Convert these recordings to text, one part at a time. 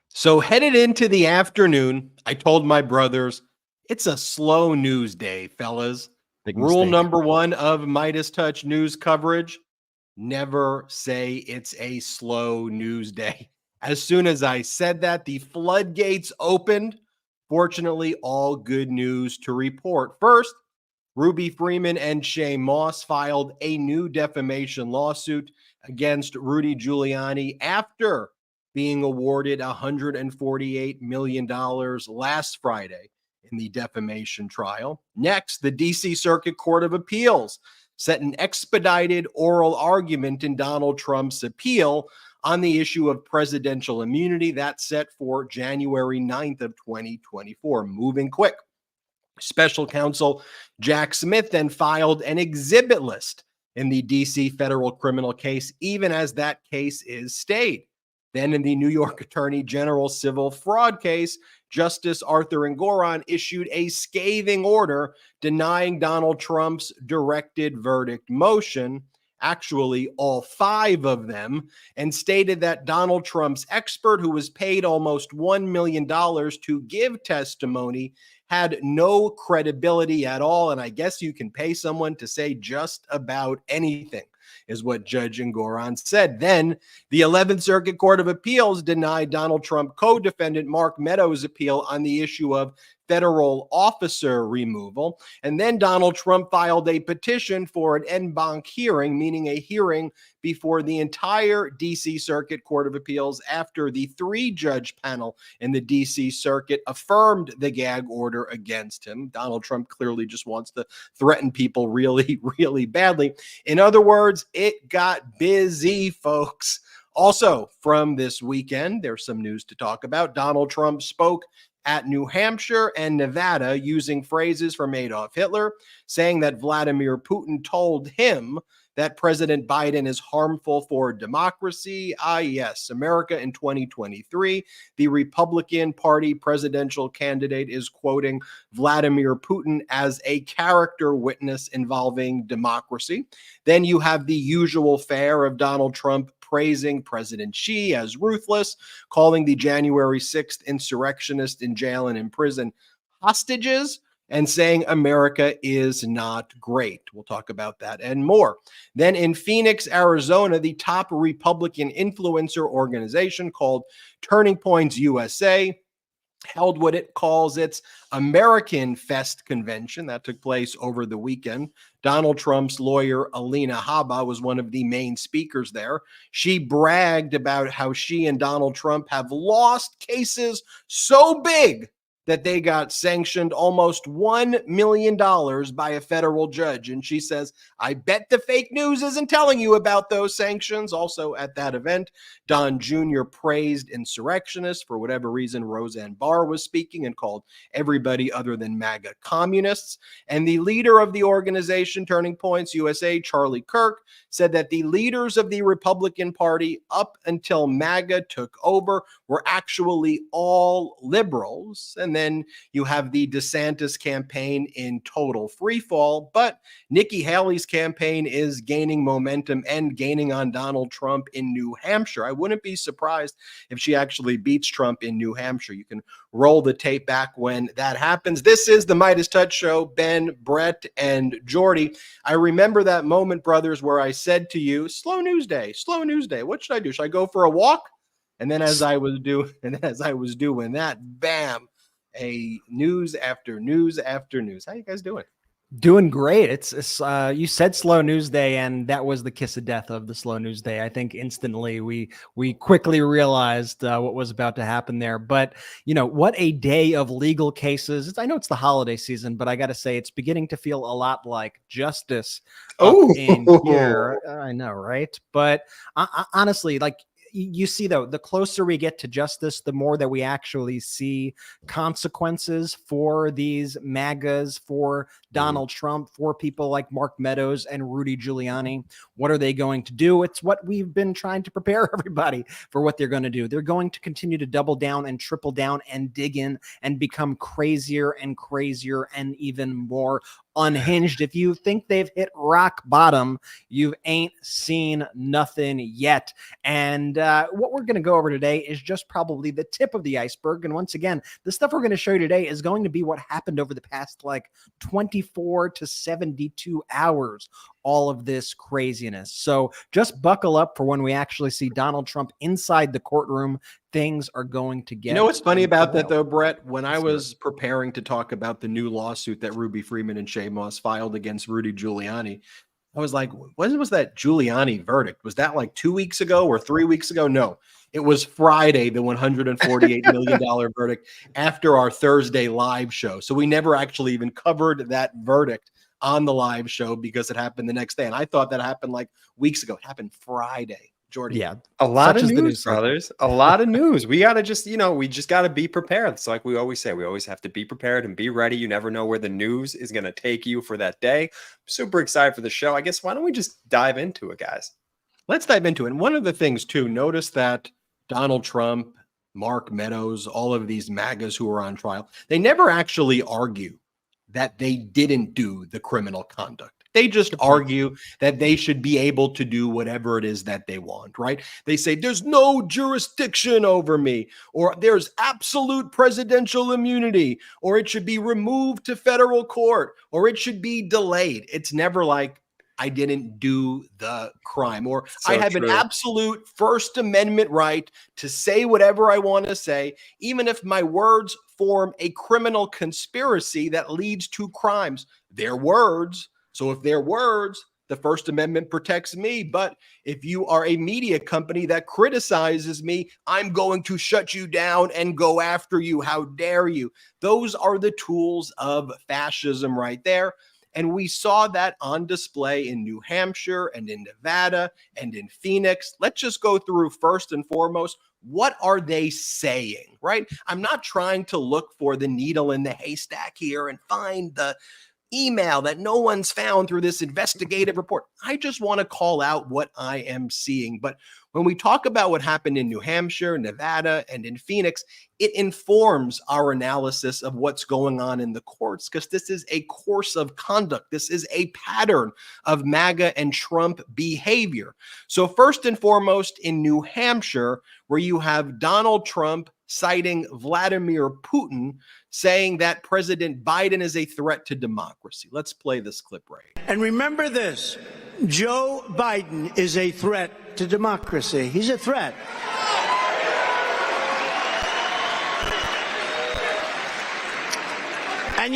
So headed into the afternoon, I told my brothers, it's a slow news day, fellas. Big Rule mistake. number one of MeidasTouch news coverage, never say it's a slow news day. As soon as I said that, the floodgates opened. Fortunately, all good news to report. First, Ruby Freeman and Shay Moss filed a new defamation lawsuit against Rudy Giuliani after being awarded $148 million last Friday in the defamation trial. Next, the D.C. Circuit Court of Appeals set an expedited oral argument in Donald Trump's appeal on the issue of presidential immunity. That's set for January 9th of 2024. Moving quick. Special counsel Jack Smith then filed an exhibit list in the D.C. federal criminal case, even as that case is stayed. Then in the New York Attorney General civil fraud case, Justice Arthur Engoron issued a scathing order denying Donald Trump's directed verdict motion, actually all 5 of them, and stated that Donald Trump's expert, who was paid almost $1 million to give testimony, had no credibility at all. And I guess you can pay someone to say just about anything, is what Judge Engoron said. Then the 11th Circuit Court of Appeals denied Donald Trump co-defendant Mark Meadows' appeal on the issue of federal officer removal. And then Donald Trump filed a petition for an en banc hearing, meaning a hearing before the entire D.C. Circuit Court of Appeals after the 3-judge panel in the D.C. Circuit affirmed the gag order against him. Donald Trump clearly just wants to threaten people really, really badly. In other words, it got busy, folks. Also, from this weekend, there's some news to talk about. Donald Trump spoke at New Hampshire and Nevada using phrases from Adolf Hitler, saying that Vladimir Putin told him that President Biden is harmful for democracy. Ah, yes, America in 2023. The Republican Party presidential candidate is quoting Vladimir Putin as a character witness involving democracy. Then you have the usual fare of Donald Trump praising President Xi as ruthless, calling the January 6th insurrectionists in jail and in prison hostages, and saying America is not great. We'll talk about that and more. Then in Phoenix, Arizona, the top Republican influencer organization called Turning Points USA held what it calls its American Fest convention. That took place over the weekend. Donald Trump's lawyer, Alina Habba, was one of the main speakers there. She bragged about how she and Donald Trump have lost cases so big that they got sanctioned almost $1 million by a federal judge. And she says, I bet the fake news isn't telling you about those sanctions. Also at that event, Don Jr. praised insurrectionists. For whatever reason, Roseanne Barr was speaking and called everybody other than MAGA communists. And the leader of the organization, Turning Points USA, Charlie Kirk, said that the leaders of the Republican Party up until MAGA took over were actually all liberals. And then you have the DeSantis campaign in total freefall, but Nikki Haley's campaign is gaining momentum and gaining on Donald Trump in New Hampshire. I wouldn't be surprised if she actually beats Trump in New Hampshire. You can roll the tape back when that happens. This is the MeidasTouch Show. Ben, Brett, and Jordy. I remember that moment, brothers, where I said to you, slow news day, slow news day. What should I do? Should I go for a walk? And then as I was doing that, bam, a news after news after news. How you guys doing? Doing great. It's you said slow news day, and that was the kiss of death of the slow news day. I think instantly we quickly realized what was about to happen there. But you know what, a day of legal cases. I know it's the holiday season, but I got to say it's beginning to feel a lot like justice in here. I know, right? But honestly, like, you see, though, the closer we get to justice, the more that we actually see consequences for these MAGAs, for Donald Trump, for people like Mark Meadows and Rudy Giuliani. What are they going to do? It's what we've been trying to prepare everybody for what they're going to do. They're going to continue to double down and triple down and dig in and become crazier and crazier and even more unhinged. If you think they've hit rock bottom, you ain't seen nothing yet. And what we're going to go over today is just probably the tip of the iceberg. And once again, the stuff we're going to show you today is going to be what happened over the past like 24 to 72 hours. All of this craziness. So just buckle up for when we actually see Donald Trump inside the courtroom. Things are going to get. You know what's funny about that, though, Brett? When I was preparing to talk about the new lawsuit that Ruby Freeman and Shay Moss filed against Rudy Giuliani, I was like, when was that Giuliani verdict? Was that like 2 weeks ago or 3 weeks ago? No, it was Friday, the $148 million verdict after our Thursday live show. So we never actually even covered that verdict on the live show because it happened the next day. And I thought that happened like weeks ago. It happened Friday. Jordy. Yeah. A lot of news, brothers. A lot of news. We got to just, we just got to be prepared. It's like we always say, we always have to be prepared and be ready. You never know where the news is going to take you for that day. I'm super excited for the show. I guess, why don't we just dive into it, guys? Let's dive into it. And one of the things, too, notice that Donald Trump, Mark Meadows, all of these MAGAs who are on trial, they never actually argue that they didn't do the criminal conduct. They just argue that they should be able to do whatever it is that they want, right? They say there's no jurisdiction over me, or there's absolute presidential immunity, or it should be removed to federal court, or it should be delayed. It's never like, I didn't do the crime, or I have an absolute First Amendment right to say whatever I want to say, even if my words form a criminal conspiracy that leads to crimes. They're words. So if they're words, the First Amendment protects me. But if you are a media company that criticizes me, I'm going to shut you down and go after you. How dare you? Those are the tools of fascism right there. And we saw that on display in New Hampshire and in Nevada and in Phoenix. Let's just go through first and foremost. What are they saying, right? I'm not trying to look for the needle in the haystack here and find the email that no one's found through this investigative report. I just want to call out what I am seeing. But when we talk about what happened in New Hampshire, Nevada, and in Phoenix, it informs our analysis of what's going on in the courts, because this is a course of conduct. This is a pattern of MAGA and Trump behavior. So first and foremost, in New Hampshire, where you have Donald Trump citing Vladimir Putin, saying that President Biden is a threat to democracy. Let's play this clip right. And remember this, Joe Biden is a threat to democracy. He's a threat. And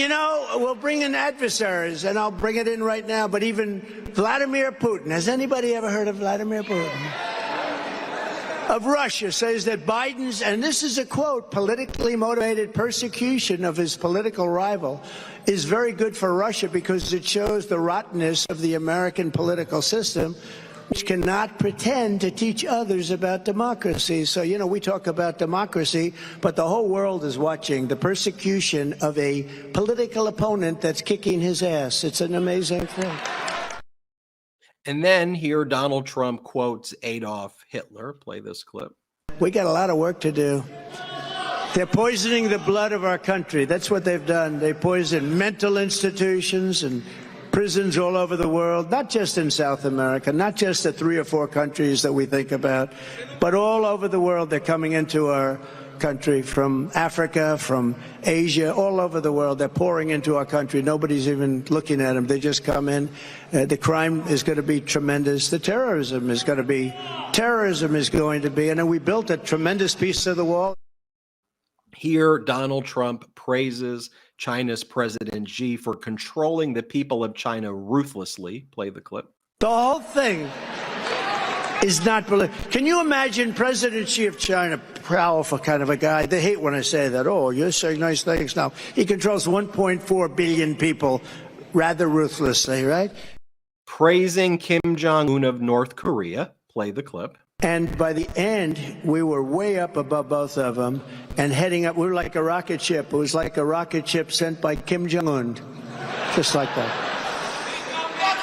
we'll bring in adversaries, and I'll bring it in right now, but even Vladimir Putin. Has anybody ever heard of Vladimir Putin? Of Russia says that Biden's, and this is a quote, politically motivated persecution of his political rival is very good for Russia because it shows the rottenness of the American political system, which cannot pretend to teach others about democracy. So, we talk about democracy, but the whole world is watching the persecution of a political opponent that's kicking his ass. It's an amazing thing. And then here Donald Trump quotes Adolf Hitler. Play this clip. We got a lot of work to do. They're poisoning the blood of our country. That's what they've done. They poison mental institutions and prisons all over the world, not just in South America, not just the 3 or 4 countries that we think about, but all over the world. They're coming into our country from Africa, from Asia, all over the world. They're pouring into our country. Nobody's even looking at them. They just come in. The crime is going to be tremendous. The terrorism is going to be, and then we built a tremendous piece of the wall. Here, Donald Trump praises China's President Xi for controlling the people of China ruthlessly. Play the clip. The whole thing is not believable. Can you imagine President Xi of China, powerful kind of a guy? They hate when I say that. Oh, you're saying nice things now. He controls 1.4 billion people rather ruthlessly, right? Praising Kim Jong-un of North Korea. Play the clip. And by the end, we were way up above both of them and heading up. We were like a rocket ship. It was like a rocket ship sent by Kim Jong-un, just like that.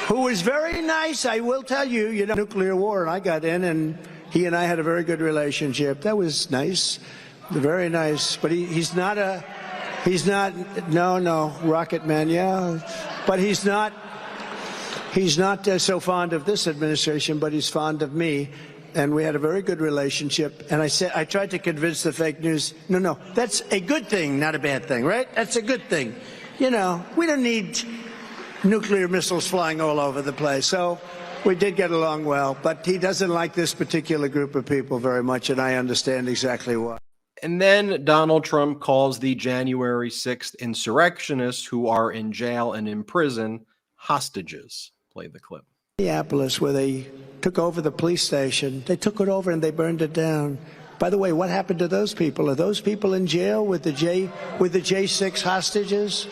Who was very nice, I will tell you, nuclear war, and I got in, and he and I had a very good relationship. That was nice, very nice. But he's not, no, Rocket Man, yeah. But he's not so fond of this administration, but he's fond of me. And we had a very good relationship. And I tried to convince the fake news, no, that's a good thing, not a bad thing, right? That's a good thing. You know, we don't need nuclear missiles flying all over the place. So we did get along well, but he doesn't like this particular group of people very much, and I understand exactly why. And then Donald Trump calls the January 6th insurrectionists who are in jail and in prison hostages. Play the clip. Minneapolis, where they took over the police station. They took it over and they burned it down. By the way, what happened to those people? Are those people in jail with the J6 hostages?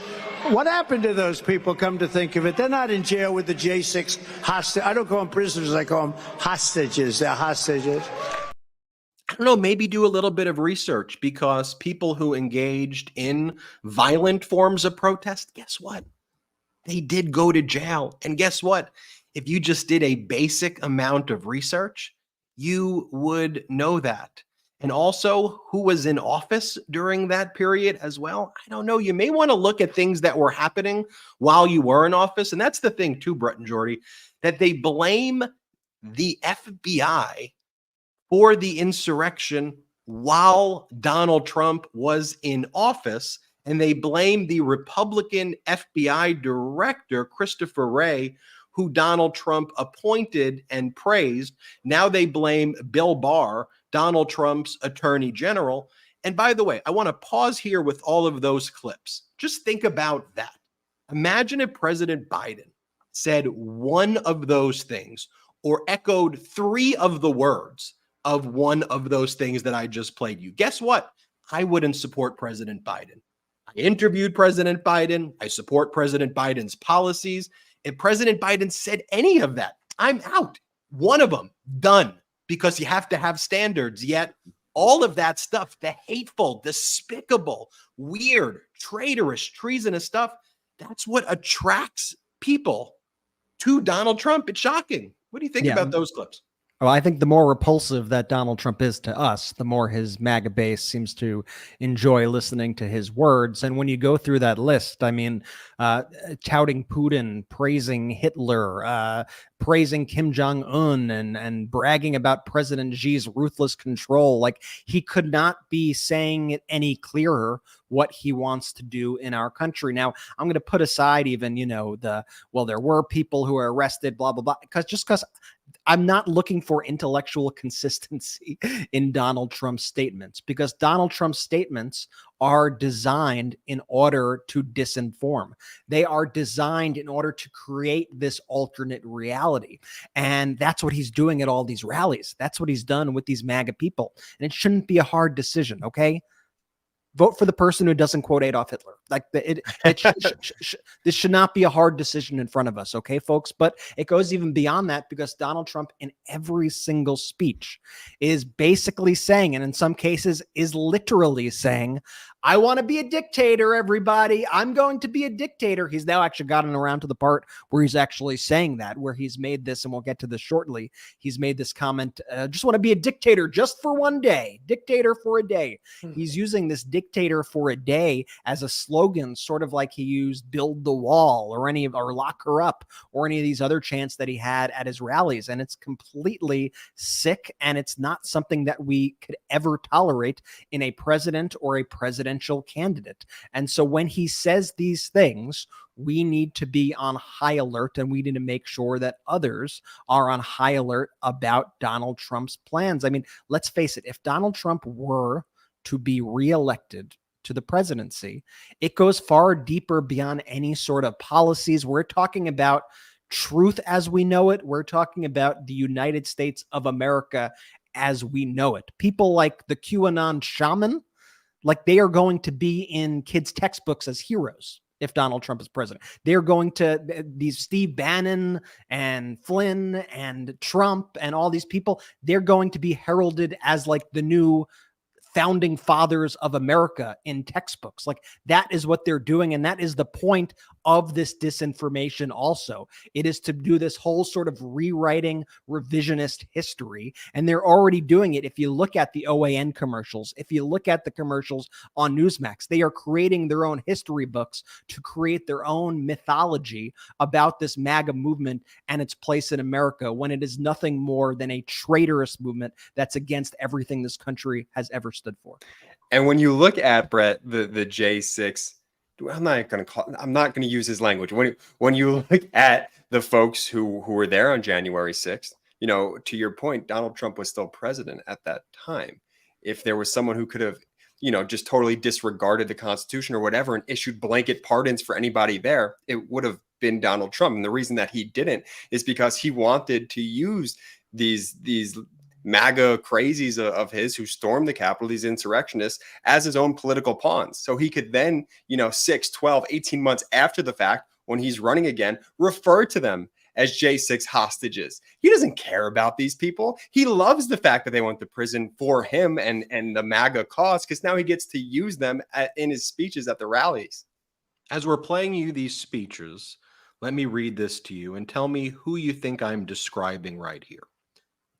What happened to those people, come to think of it? They're not in jail with the J6 hostages. I don't call them prisoners, I call them hostages. They're hostages. I don't know, maybe do a little bit of research, because people who engaged in violent forms of protest, guess what? They did go to jail. And guess what? If you just did a basic amount of research, you would know that. And also, who was in office during that period as well? I don't know. You may want to look at things that were happening while you were in office. And that's the thing too, Brett and Jordy, that they blame the FBI for the insurrection while Donald Trump was in office. And they blame the Republican FBI director, Christopher Wray, who Donald Trump appointed and praised. Now they blame Bill Barr, Donald Trump's attorney general. And by the way, I want to pause here with all of those clips. Just think about that. Imagine if President Biden said one of those things or echoed three of the words of one of those things that I just played you. Guess what? I wouldn't support President Biden. I interviewed President Biden. I support President Biden's policies. If President Biden said any of that, I'm out. One of them, done, because you have to have standards. Yet all of that stuff, the hateful, despicable, weird, traitorous, treasonous stuff, that's what attracts people to Donald Trump. It's shocking. What do you think about those clips? Well, I think the more repulsive that Donald Trump is to us, the more his MAGA base seems to enjoy listening to his words. And when you go through that list, I mean, touting Putin, praising Hitler, praising Kim Jong-un, and bragging about President Xi's ruthless control. Like, he could not be saying it any clearer what he wants to do in our country. Now, I'm going to put aside even, there were people who were arrested, blah, blah, blah, because I'm not looking for intellectual consistency in Donald Trump's statements, because Donald Trump's statements are designed in order to disinform. They are designed in order to create this alternate reality. And that's what he's doing at all these rallies. That's what he's done with these MAGA people. And it shouldn't be a hard decision, okay? Vote for the person who doesn't quote Adolf Hitler. Like, this should not be a hard decision in front of us, okay, folks? But it goes even beyond that, because Donald Trump, in every single speech, is basically saying, and in some cases is literally saying, I want to be a dictator, everybody. I'm going to be a dictator. He's now actually gotten around to the part where he's actually saying that, where he's made this, and we'll get to this shortly. He's made this comment, just want to be a dictator just for one day. Dictator for a day. He's using this dictator for a day as a slogan, sort of like he used build the wall or lock her up or any of these other chants that he had at his rallies. And it's completely sick. And it's not something that we could ever tolerate in a president or a presidential candidate. And so when he says these things, we need to be on high alert, and we need to make sure that others are on high alert about Donald Trump's plans. I mean, let's face it, if Donald Trump were to be reelected to the presidency, it goes far deeper beyond any sort of policies. We're talking about truth as we know it. We're talking about the United States of America as we know it. People like the QAnon shaman, like, they are going to be in kids' textbooks as heroes if Donald Trump is president. They're going to, these Steve Bannon and Flynn and Trump and all these people, they're going to be heralded as like the new founding fathers of America in textbooks. Like, that is what they're doing. And that is the point of this disinformation also. It is to do this whole sort of rewriting revisionist history. And they're already doing it. If you look at the OAN commercials, if you look at the commercials on Newsmax, they are creating their own history books to create their own mythology about this MAGA movement and its place in America, when it is nothing more than a traitorous movement that's against everything this country has ever stood for. And when you look at, Brett, the J6, I'm not going to use his language. When you look at the folks who were there on January 6th, you know, to your point, Donald Trump was still president at that time. If there was someone who could have, you know, just totally disregarded the Constitution or whatever and issued blanket pardons for anybody there, it would have been Donald Trump. And the reason that he didn't is because he wanted to use these MAGA crazies of his who stormed the Capitol, these insurrectionists, as his own political pawns. So he could then, you know, 6, 12, 18 months after the fact, when he's running again, refer to them as J6 hostages. He doesn't care about these people. He loves the fact that they went to prison for him and the MAGA cause, because now he gets to use them in his speeches at the rallies. As we're playing you these speeches, let me read this to you and tell me who you think I'm describing right here.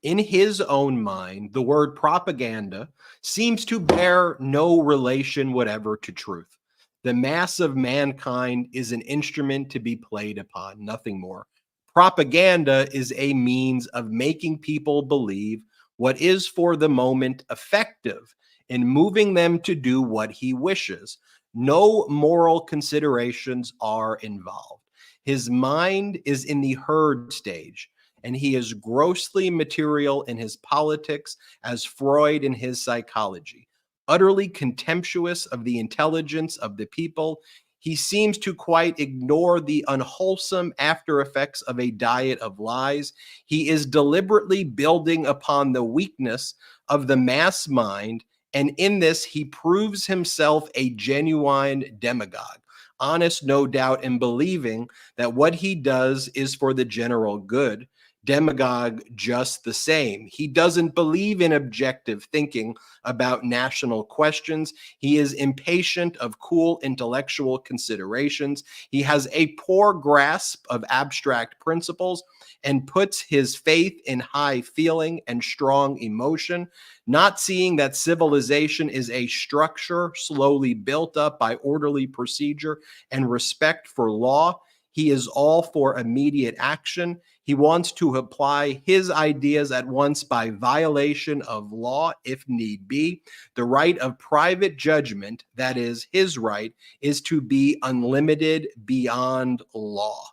In his own mind, the word propaganda seems to bear no relation whatever to truth. The mass of mankind is an instrument to be played upon, nothing more. Propaganda is a means of making people believe what is for the moment effective in moving them to do what he wishes. No moral considerations are involved. His mind is in the herd stage, and he is grossly material in his politics as Freud in his psychology. Utterly contemptuous of the intelligence of the people, he seems to quite ignore the unwholesome after effects of a diet of lies. He is deliberately building upon the weakness of the mass mind, and in this he proves himself a genuine demagogue. Honest, no doubt, in believing that what he does is for the general good. Demagogue just the same. He doesn't believe in objective thinking about national questions. He is impatient of cool intellectual considerations. He has a poor grasp of abstract principles and puts his faith in high feeling and strong emotion, not seeing that civilization is a structure slowly built up by orderly procedure and respect for law. He is all for immediate action. He wants to apply his ideas at once by violation of law, if need be. The right of private judgment, that is his right, is to be unlimited beyond law.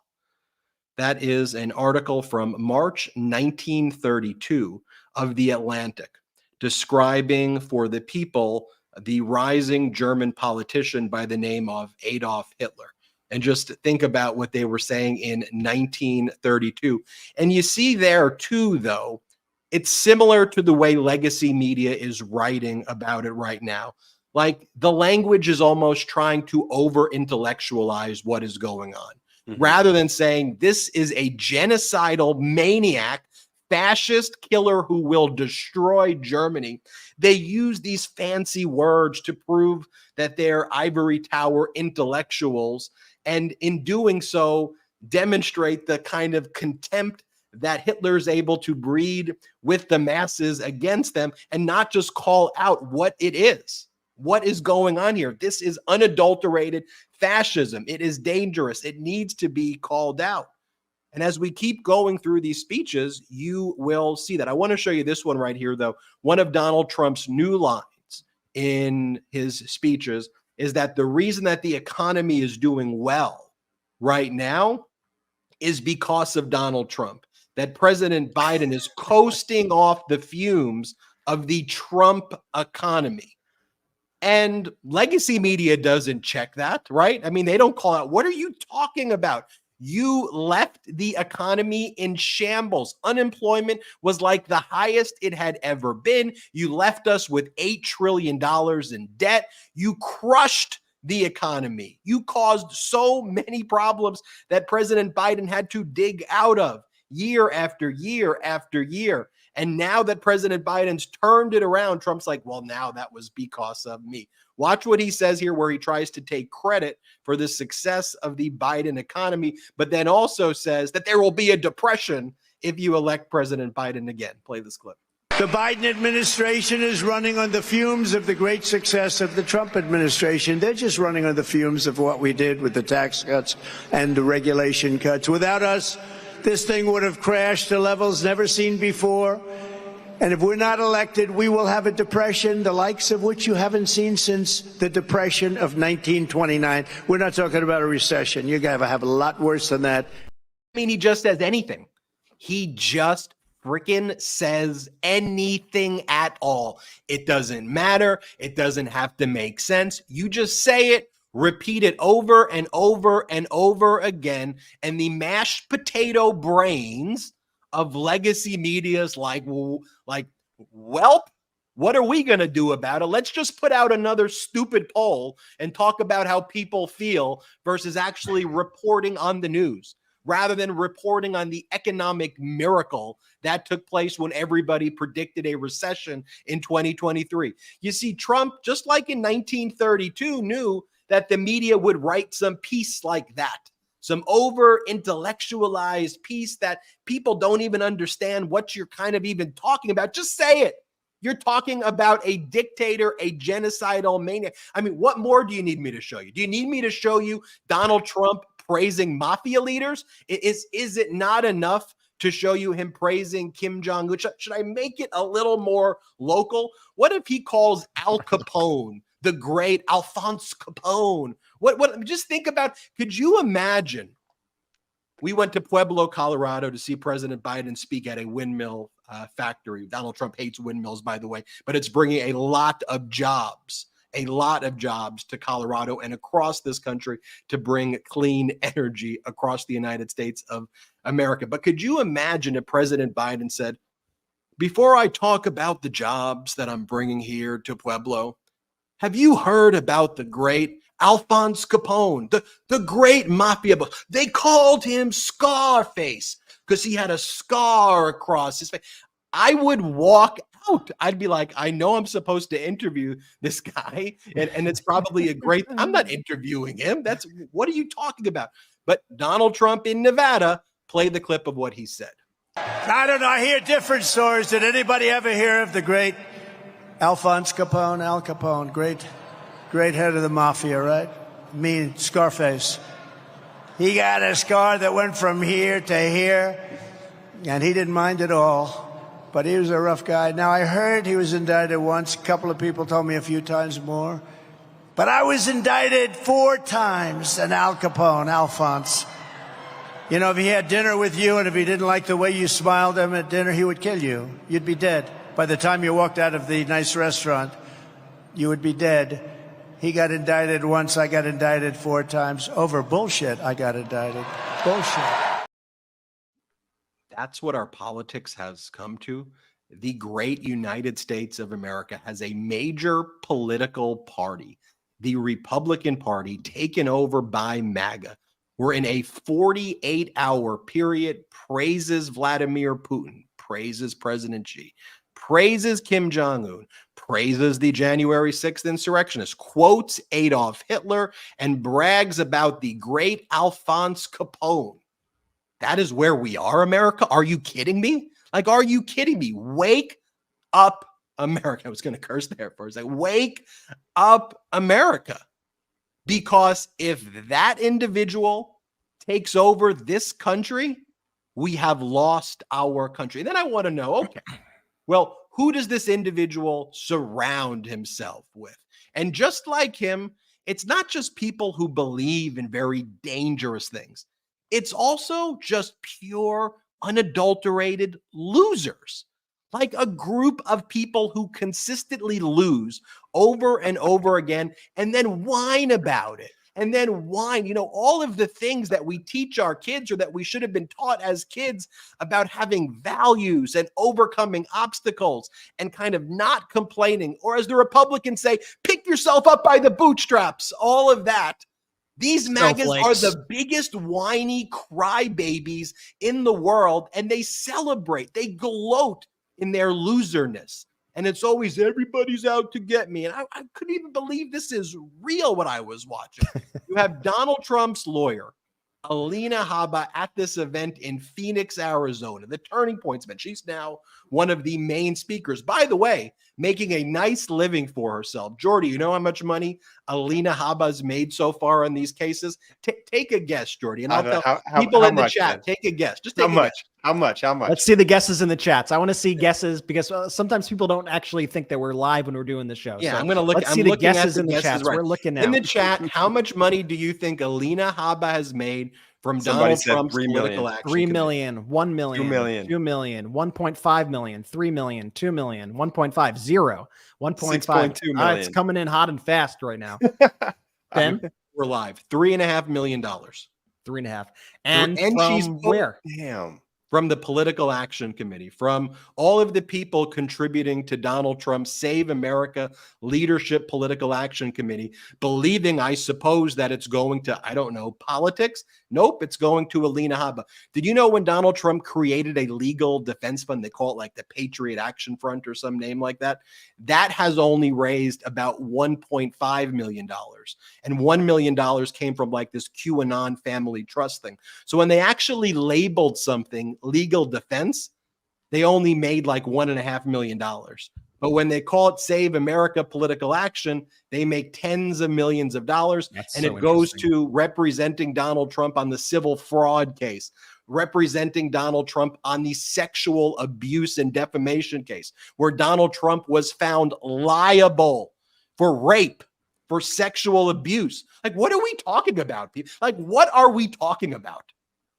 That is an article from March 1932 of The Atlantic, describing for the people the rising German politician by the name of Adolf Hitler. And just think about what they were saying in 1932. And you see there too, though, it's similar to the way legacy media is writing about it right now. Like, the language is almost trying to over-intellectualize what is going on, rather than saying this is a genocidal maniac, fascist killer who will destroy Germany. They use these fancy words to prove that they're ivory tower intellectuals, and in doing so, demonstrate the kind of contempt that Hitler's able to breed with the masses against them, and not just call out what it is. What is going on here? This is unadulterated fascism. It is dangerous. It needs to be called out. And as we keep going through these speeches, you will see that. I want to show you this one right here, though. One of Donald Trump's new lines in his speeches is that the reason that the economy is doing well right now is because of Donald Trump, that President Biden is coasting off the fumes of the Trump economy. And legacy media doesn't check that, right? I mean, they don't call out, what are you talking about? You left the economy in shambles. Unemployment was like the highest it had ever been. You left us with $8 trillion in debt. You crushed the economy. You caused so many problems that President Biden had to dig out of year after year after year. And now that President Biden's turned it around, Trump's like, well, now that was because of me. Watch what he says here, where he tries to take credit for the success of the Biden economy, but then also says that there will be a depression if you elect President Biden again. Play this clip. The Biden administration is running on the fumes of the great success of the Trump administration. They're just running on the fumes of what we did with the tax cuts and the regulation cuts. Without us, this thing would have crashed to levels never seen before. And if we're not elected, we will have a depression, the likes of which you haven't seen since the Depression of 1929. We're not talking about a recession. You're going to have a lot worse than that. I mean, he just says anything. He just freaking says anything at all. It doesn't matter. It doesn't have to make sense. You just say it, repeat it over and over and over again. And the mashed potato brains of legacy media's like, welp, what are we going to do about it? Let's just put out another stupid poll and talk about how people feel versus actually reporting on the news, rather than reporting on the economic miracle that took place when everybody predicted a recession in 2023. You see, Trump, just like in 1932, knew that the media would write some piece like that, some over-intellectualized piece that people don't even understand what you're kind of even talking about. Just say it. You're talking about a dictator, a genocidal maniac. I mean, what more do you need me to show you? Do you need me to show you Donald Trump praising mafia leaders? Is it not enough to show you him praising Kim Jong-un? Should I make it a little more local? What if he calls Al Capone, the great Alphonse Capone? What? Just think about, could you imagine? We went to Pueblo, Colorado to see President Biden speak at a windmill factory. Donald Trump hates windmills, by the way, but it's bringing a lot of jobs to Colorado and across this country to bring clean energy across the United States of America. But could you imagine if President Biden said, before I talk about the jobs that I'm bringing here to Pueblo, have you heard about the great Alphonse Capone, the great mafia boss? They called him Scarface because he had a scar across his face. I would walk out. I'd be like, I know I'm supposed to interview this guy, and it's probably a great, I'm not interviewing him. What are you talking about? But Donald Trump in Nevada, play the clip of what he said. I don't know. I hear different stories. Did anybody ever hear of the great Alphonse Capone? Al Capone, great head of the mafia, right? Mean Scarface. He got a scar that went from here to here, and he didn't mind at all. But he was a rough guy. Now, I heard he was indicted once. A couple of people told me a few times more. But I was indicted 4 times, and Al Capone, Alphonse. You know, if he had dinner with you and if he didn't like the way you smiled at him at dinner, he would kill you. You'd be dead. By the time you walked out of the nice restaurant, you would be dead. He got indicted once. I got indicted 4 times. Over bullshit, I got indicted. Bullshit. That's what our politics has come to. The great United States of America has a major political party, the Republican Party, taken over by MAGA. We're in a 48-hour period, praises Vladimir Putin, praises President Xi, praises Kim Jong-un, praises the January 6th insurrectionists, quotes Adolf Hitler, and brags about the great Alphonse Capone. That is where we are, America. Are you kidding me? Like, are you kidding me? Wake up, America. I was going to curse there for a second. Wake up, America. Because if that individual takes over this country, we have lost our country. Then I want to know, okay, well, who does this individual surround himself with? And just like him, it's not just people who believe in very dangerous things. It's also just pure, unadulterated losers, like a group of people who consistently lose over and over again and then whine about it. And then whine, you know, all of the things that we teach our kids or that we should have been taught as kids about having values and overcoming obstacles and kind of not complaining, or as the Republicans say, pick yourself up by the bootstraps, all of that. These MAGAs are the biggest whiny crybabies in the world, and they celebrate, they gloat in their loserness. And it's always everybody's out to get me. And I couldn't even believe this is real what I was watching. You have Donald Trump's lawyer, Alina Habba, at this event in Phoenix, Arizona, the Turning Points event. She's now one of the main speakers. By the way, making a nice living for herself. Jordy, you know how much money Alina Habba's made so far on these cases? Take a guess, Jordy. And I'll tell people in the chat, take a guess. Just take a guess. How much? Let's see the guesses in the chats. I want to see guesses because sometimes people don't actually think that we're live when we're doing the show. Yeah, so I'm going to look. Let's see the guesses in the chats. Right. We're looking now. In the chat, how much money do you think Alina Habba has made from Somebody Donald Trump's 3 million. political action? 3 million, 1 million, 2 million, 2 million, 1.5 million, 3 million, 2 million, 1.5, 0, 1.5. 6.2 million. It's coming in hot and fast right now. Ben, we're live. $3.5 million. 3.5. And she's where? Damn. From the Political Action Committee, from all of the people contributing to Donald Trump's Save America Leadership Political Action Committee, believing, I suppose, that it's going to, I don't know, politics. Nope, it's going to Alina Habba. Did you know when Donald Trump created a legal defense fund, they call it like the Patriot Action Front or some name like that? That has only raised about $1.5 million. And $1 million came from like this QAnon family trust thing. So when they actually labeled something legal defense, they only made like $1.5 million. But when they call it Save America Political Action, they make tens of millions of dollars. That's and so it goes to representing Donald Trump on the civil fraud case, representing Donald Trump on the sexual abuse and defamation case, where Donald Trump was found liable for rape, for sexual abuse. Like, what are we talking about? Like, what are we talking about?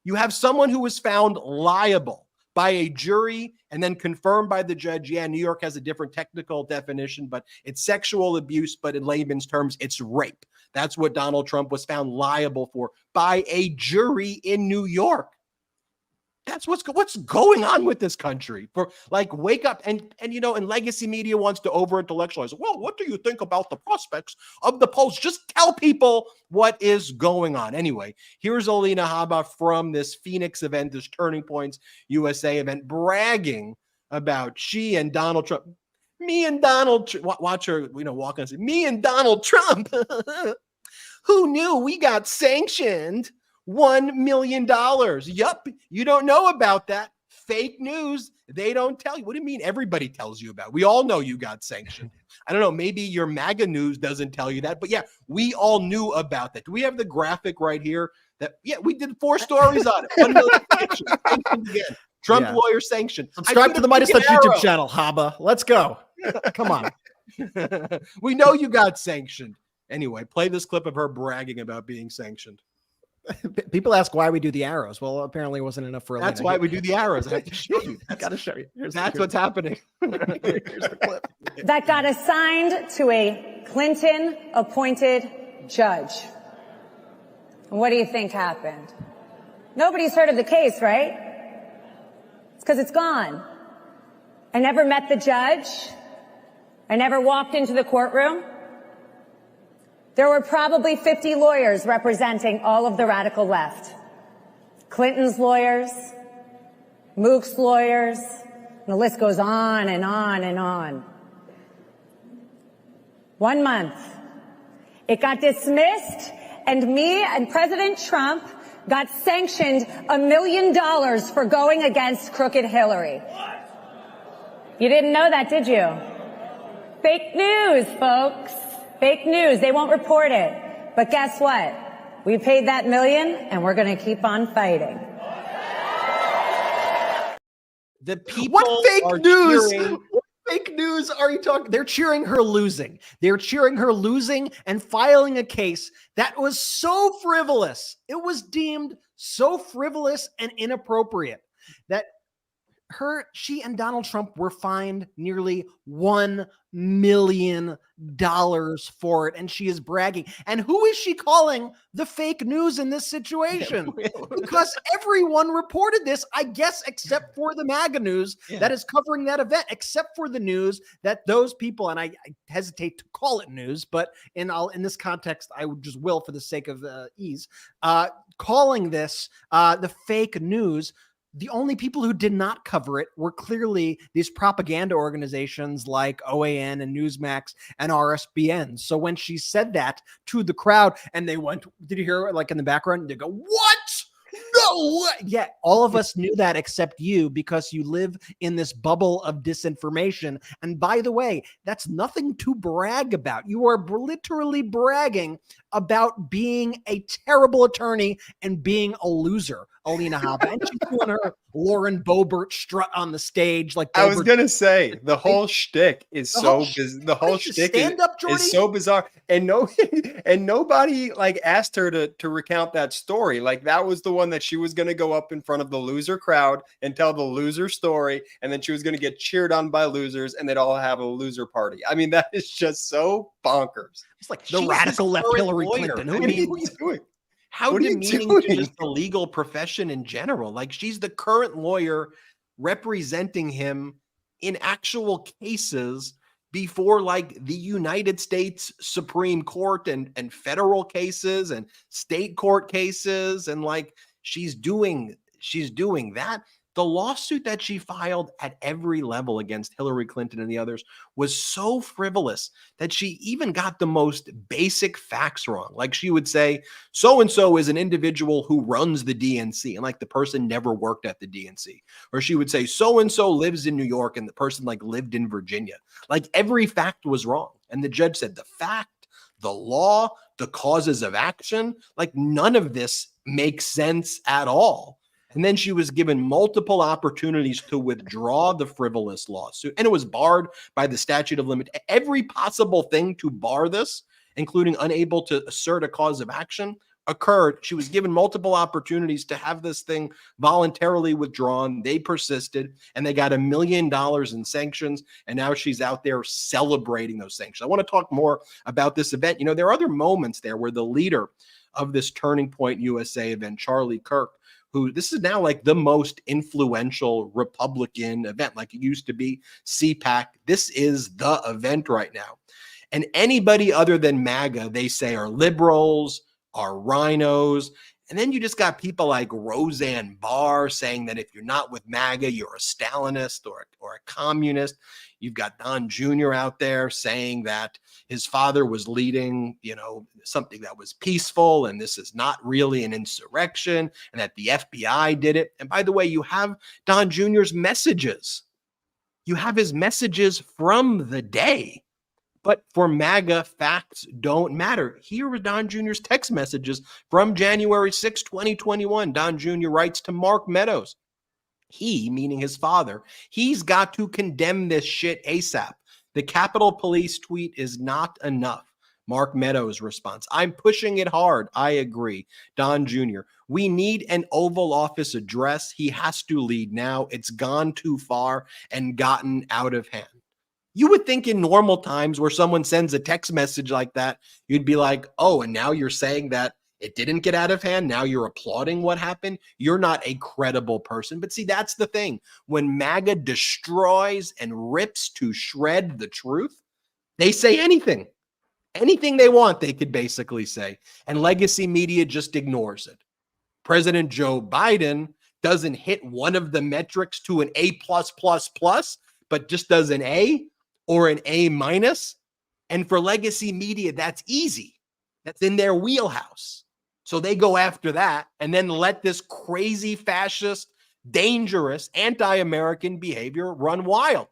You have someone who was found liable by a jury and then confirmed by the judge. Yeah, New York has a different technical definition, but it's sexual abuse, but in layman's terms, it's rape. That's what Donald Trump was found liable for by a jury in New York. That's what's going on with this country. For like, wake up and you know, and legacy media wants to over intellectualize. Well, what do you think about the prospects of the polls? Just tell people what is going on. Anyway, here's Alina Habba from this Phoenix event, this Turning Points USA event, bragging about she and Donald Trump. Me and Donald, watch her, you know, walk on and say, me and Donald Trump. Who knew we got sanctioned? $1 million. Yup. You don't know about that. Fake news. They don't tell you. What do you mean everybody tells you about it? We all know you got sanctioned. I don't know. Maybe your MAGA news doesn't tell you that. But yeah, we all knew about that. Do we have the graphic right here? That yeah, we did 4 stories on it. 1 million sanctions. Sanctioned again. Trump lawyer sanctioned. Subscribe to the MeidasTouch YouTube channel, Habba. Let's go. Come on. We know you got sanctioned. Anyway, play this clip of her bragging about being sanctioned. People ask why we do the arrows. Well, apparently it wasn't enough for That's why we do the arrows. I have to show you. I got to show you. That's what's happening. Here's the clip. That got assigned to a Clinton-appointed judge. And what do you think happened? Nobody's heard of the case, right? It's because it's gone. I never met the judge. I never walked into the courtroom. There were probably 50 lawyers representing all of the radical left. Clinton's lawyers, Mook's lawyers, and the list goes on and on and on. 1 month. It got dismissed, and me and President Trump got sanctioned $1 million for going against crooked Hillary. You didn't know that, did you? Fake news, folks. Fake news. They won't report it. But guess what? We paid that $1 million, and we're going to keep on fighting. The people What fake are news? cheering. What fake news are you talking? They're cheering her losing. They're cheering her losing and filing a case that was so frivolous. It was deemed so frivolous and inappropriate that she and Donald Trump were fined nearly $1 million for it. And she is bragging. And who is she calling the fake news in this situation? Because everyone reported this, I guess, except for the MAGA news that is covering that event, except for the news that those people, and I hesitate to call it news, but in this context, I would just will for the sake of ease, calling this the fake news. The only people who did not cover it were clearly these propaganda organizations like OAN and Newsmax and RSBN. So when she said that to the crowd and they went, did you hear it like in the background? They go, what? No way. Yeah, all of us knew that except you, because you live in this bubble of disinformation. And by the way, that's nothing to brag about. You are literally bragging about being a terrible attorney and being a loser, Alina Habba. And she's doing her Lauren Boebert strut on the stage. Like I was Boebert- gonna say the whole shtick is The so whole the whole What is this, shtick stand up, Jordy? is so bizarre, and nobody like asked her to recount that story. Like that was the one that she was gonna go up in front of the loser crowd and tell the loser story, and then she was gonna get cheered on by losers, and they'd all have a loser party. I mean, that is just so bonkers. It's like the She's radical this left current Hillary lawyer. Clinton. I Who mean, needs- What are you doing? How What are you demeaning to doing? just the legal profession in general. Like she's the current lawyer representing him in actual cases before like the United States Supreme Court and federal cases and state court cases. And like she's doing that. The lawsuit that she filed at every level against Hillary Clinton and the others was so frivolous that she even got the most basic facts wrong. Like she would say, so-and-so is an individual who runs the DNC, and like the person never worked at the DNC. Or she would say, so-and-so lives in New York, and the person like lived in Virginia. Like every fact was wrong. And the judge said the fact, the law, the causes of action, like none of this makes sense at all. And then she was given multiple opportunities to withdraw the frivolous lawsuit, and it was barred by the statute of limitations. Every possible thing to bar this, including unable to assert a cause of action, occurred. She was given multiple opportunities to have this thing voluntarily withdrawn. They persisted, and they got $1 million in sanctions, and now she's out there celebrating those sanctions. I want to talk more about this event. You know, there are other moments there where the leader of this Turning Point USA event, Charlie Kirk, who this is now like the most influential Republican event, like it used to be CPAC. This is the event right now. And anybody other than MAGA, they say, are liberals, are rhinos. And then you just got people like Roseanne Barr saying that if you're not with MAGA, you're a Stalinist or a communist. You've got Don Jr. out there saying that his father was leading, you know, something that was peaceful, and this is not really an insurrection, and that the FBI did it. And by the way, you have Don Jr.'s messages. You have his messages from the day. But for MAGA, facts don't matter. Here are Don Jr.'s text messages from January 6, 2021. Don Jr. writes to Mark Meadows. He, meaning his father, he's got to condemn this shit ASAP. The Capitol Police tweet is not enough. Mark Meadows' response, I'm pushing it hard. I agree. Don Jr., we need an Oval Office address. He has to lead now. It's gone too far and gotten out of hand. You would think in normal times where someone sends a text message like that, you'd be like, oh, and now you're saying that it didn't get out of hand. Now you're applauding what happened. You're not a credible person. But see, that's the thing. When MAGA destroys and rips to shred the truth, they say anything. Anything they want, they could basically say. And legacy media just ignores it. President Joe Biden doesn't hit one of the metrics to an A+++, but just does an A or an A-. And for legacy media, that's easy. That's in their wheelhouse. So they go after that and then let this crazy fascist, dangerous, anti-American behavior run wild.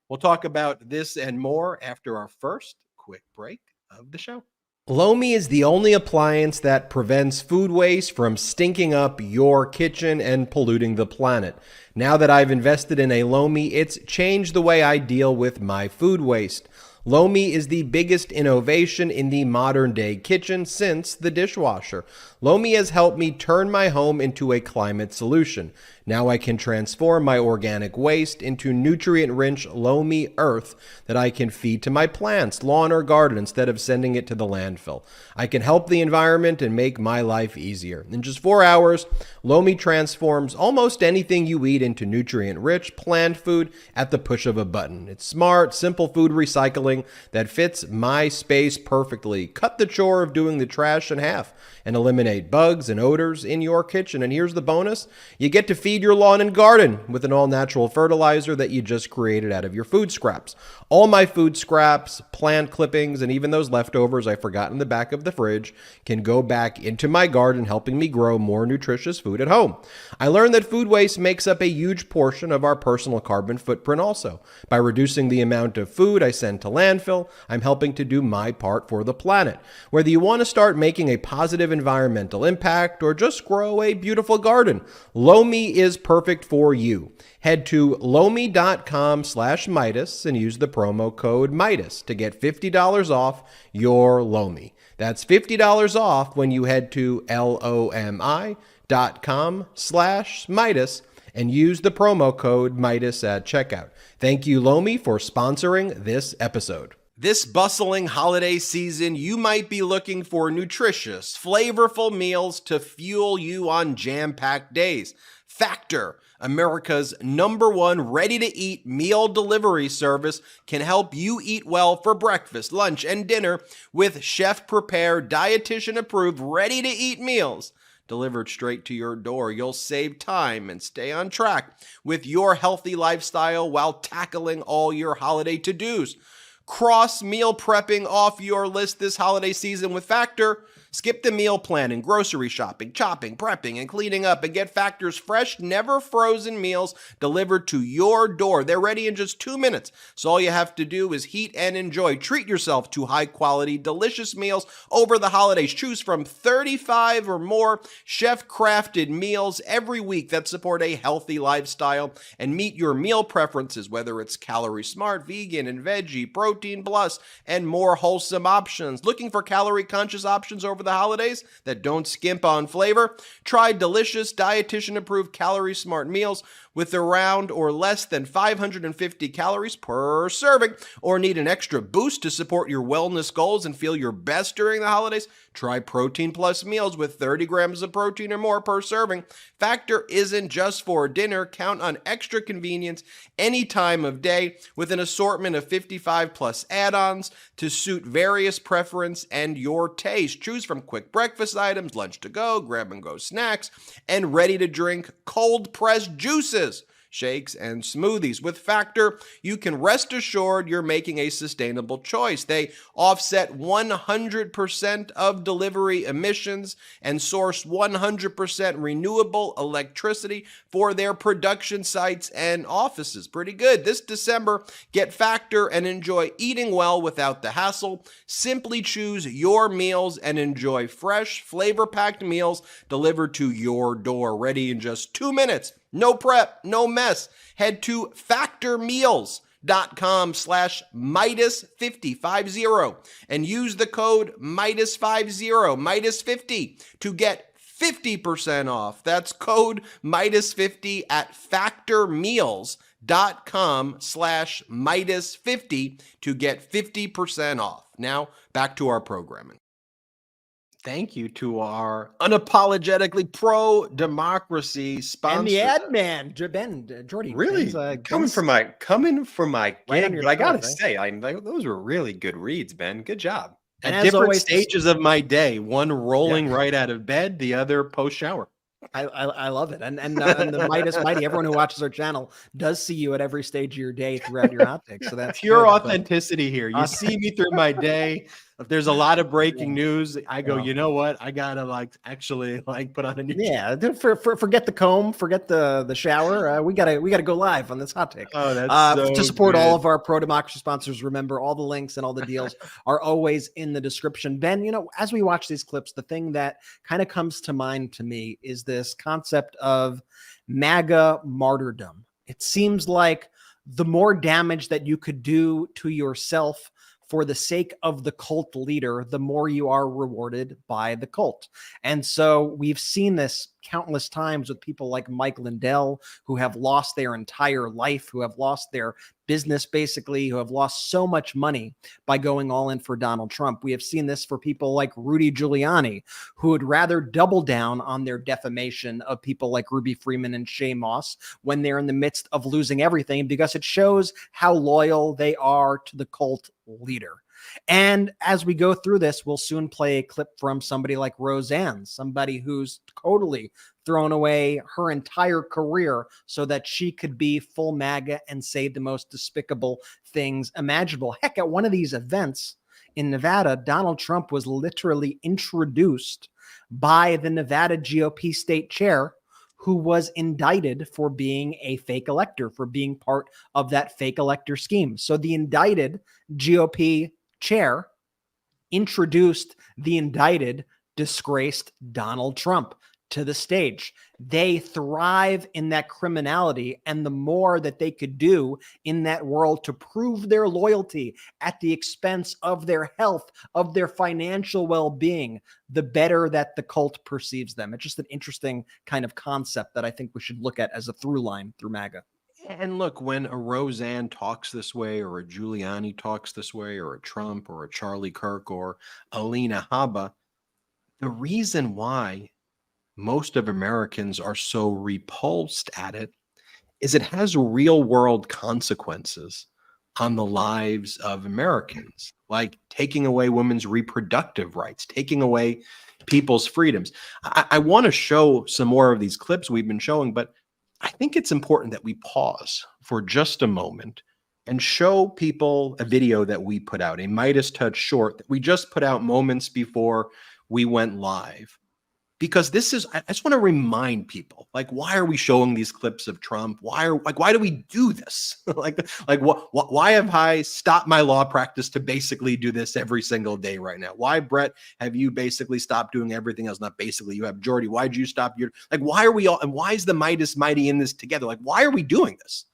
We'll talk about this and more after our first quick break of the show. Lomi is the only appliance that prevents food waste from stinking up your kitchen and polluting the planet. Now that I've invested in a Lomi, it's changed the way I deal with my food waste. Lomi is the biggest innovation in the modern-day kitchen since the dishwasher. Lomi has helped me turn my home into a climate solution. Now I can transform my organic waste into nutrient-rich Lomi earth that I can feed to my plants, lawn, or garden instead of sending it to the landfill. I can help the environment and make my life easier. In just 4 hours, Lomi transforms almost anything you eat into nutrient-rich plant food at the push of a button. It's smart, simple food recycling that fits my space perfectly. Cut the chore of doing the trash in half and eliminate bugs and odors in your kitchen. And here's the bonus. You get to feed feed your lawn and garden with an all-natural fertilizer that you just created out of your food scraps. All my food scraps, plant clippings, and even those leftovers I forgot in the back of the fridge can go back into my garden, helping me grow more nutritious food at home. I learned that food waste makes up a huge portion of our personal carbon footprint also. By reducing the amount of food I send to landfill, I'm helping to do my part for the planet. Whether you want to start making a positive environmental impact or just grow a beautiful garden, Lomi is perfect for you. Head to lomi.com/Meidas and use the promo code Meidas to get $50 off your Lomi. That's $50 off when you head to lomi.com/Meidas and use the promo code Meidas at checkout. Thank you, Lomi, for sponsoring this episode. This bustling holiday season, you might be looking for nutritious, flavorful meals to fuel you on jam-packed days. Factor, America's #1 ready-to-eat meal delivery service, can help you eat well for breakfast, lunch, and dinner with chef-prepared, dietitian-approved, ready-to-eat meals delivered straight to your door. You'll save time and stay on track with your healthy lifestyle while tackling all your holiday to-dos. Cross meal prepping off your list this holiday season with Factor. Skip the meal planning, grocery shopping, chopping, prepping, and cleaning up, and get Factor's fresh, never frozen meals delivered to your door. They're ready in just 2 minutes, so all you have to do is heat and enjoy. Treat yourself to high-quality, delicious meals over the holidays. Choose from 35 or more chef-crafted meals every week that support a healthy lifestyle and meet your meal preferences, whether it's calorie smart, vegan, and veggie, protein plus, and more wholesome options. Looking for calorie-conscious options over the holidays that don't skimp on flavor? Try delicious, dietitian-approved, calorie-smart meals with around or less than 550 calories per serving. Or need an extra boost to support your wellness goals and feel your best during the holidays? Try Protein Plus meals with 30 grams of protein or more per serving. Factor isn't just for dinner. Count on extra convenience any time of day with an assortment of 55 plus add-ons to suit various preference and your taste. Choose from quick breakfast items, lunch to go, grab and go snacks, and ready to drink cold pressed juices, shakes, and smoothies. With Factor, you can rest assured you're making a sustainable choice. They offset 100% of delivery emissions and source 100% renewable electricity for their production sites and offices. Pretty good. This December, get Factor and enjoy eating well without the hassle. Simply choose your meals and enjoy fresh, flavor-packed meals delivered to your door, ready in just 2 minutes. No prep, no mess. Head to factormeals.com/Meidas50 and use the code Meidas50, Meidas50 to get 50% off. That's code Meidas50 at factormeals.com/Meidas50 to get 50% off. Now, back to our programming. Thank you to our unapologetically pro-democracy sponsor. And the ad man, Jordy. Really? Coming for my Right on gig, your but I gotta toes, say, those were really good reads, Ben. Good job. And At as different always, stages of my day, one rolling right out of bed, the other post-shower. I love it. And the Midas Mighty, everyone who watches our channel does see you at every stage of your day throughout your hot takes. So that's Pure good, authenticity here. You see me through my day. If there's a lot of breaking news, I go, you know what? I gotta actually put on a new. Yeah, forget the comb, forget the shower. We gotta go live on this hot take. Oh, that's to support good. all of our pro-democracy sponsors. Remember, all the links and all the deals are always in the description. Ben, as we watch these clips, the thing that kind of comes to mind to me is this concept of MAGA martyrdom. It seems like the more damage that you could do to yourself for the sake of the cult leader, the more you are rewarded by the cult. And so we've seen this countless times with people like Mike Lindell, who have lost their entire life, who have lost their business, basically, who have lost so much money by going all in for Donald Trump. We have seen this for people like Rudy Giuliani, who would rather double down on their defamation of people like Ruby Freeman and Shay Moss when they're in the midst of losing everything, because it shows how loyal they are to the cult leader. And as we go through this, we'll soon play a clip from somebody like Roseanne, somebody who's totally thrown away her entire career so that she could be full MAGA and say the most despicable things imaginable. Heck, at one of these events in Nevada, Donald Trump was literally introduced by the Nevada GOP state chair, who was indicted for being a fake elector, for being part of that fake elector scheme. So the indicted GOP chair introduced the indicted, disgraced Donald Trump to the stage. They thrive in that criminality, and the more that they could do in that world to prove their loyalty at the expense of their health, of their financial well-being, the better that the cult perceives them. It's just an interesting kind of concept that I think we should look at as a through line through MAGA. And look, when a Roseanne talks this way, or a Giuliani talks this way, or a Trump, or a Charlie Kirk, or Alina Habba, the reason why most of Americans are so repulsed at it is it has real world consequences on the lives of Americans, like taking away women's reproductive rights, taking away people's freedoms. I want to show some more of these clips we've been showing, but I think it's important that we pause for just a moment and show people a video that we put out, a MeidasTouch short that we just put out moments before we went live. Because this is, I just want to remind people, like, why are we showing these clips of Trump? Why do we do this? Why have I stopped my law practice to basically do this every single day right now? Why, Brett, have you basically stopped doing everything else? Not basically, you have Jordy. Why'd you stop your, like, why are we all, and why is the Midas Mighty in this together? Like, why are we doing this?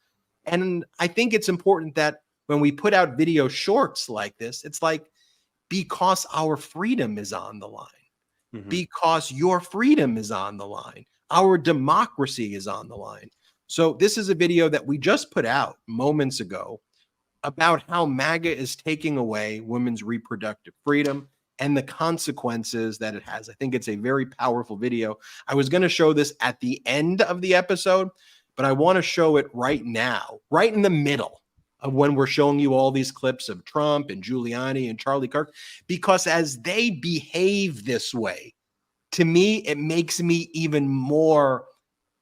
And I think it's important that when we put out video shorts like this, it's like, because our freedom is on the line. Because your freedom is on the line. Our democracy is on the line. So this is a video that we just put out moments ago about how MAGA is taking away women's reproductive freedom and the consequences that it has. I think it's a very powerful video. I was going to show this at the end of the episode, but I want to show it right now, right in the middle of when we're showing you all these clips of Trump and Giuliani and Charlie Kirk, because as they behave this way, to me, it makes me even more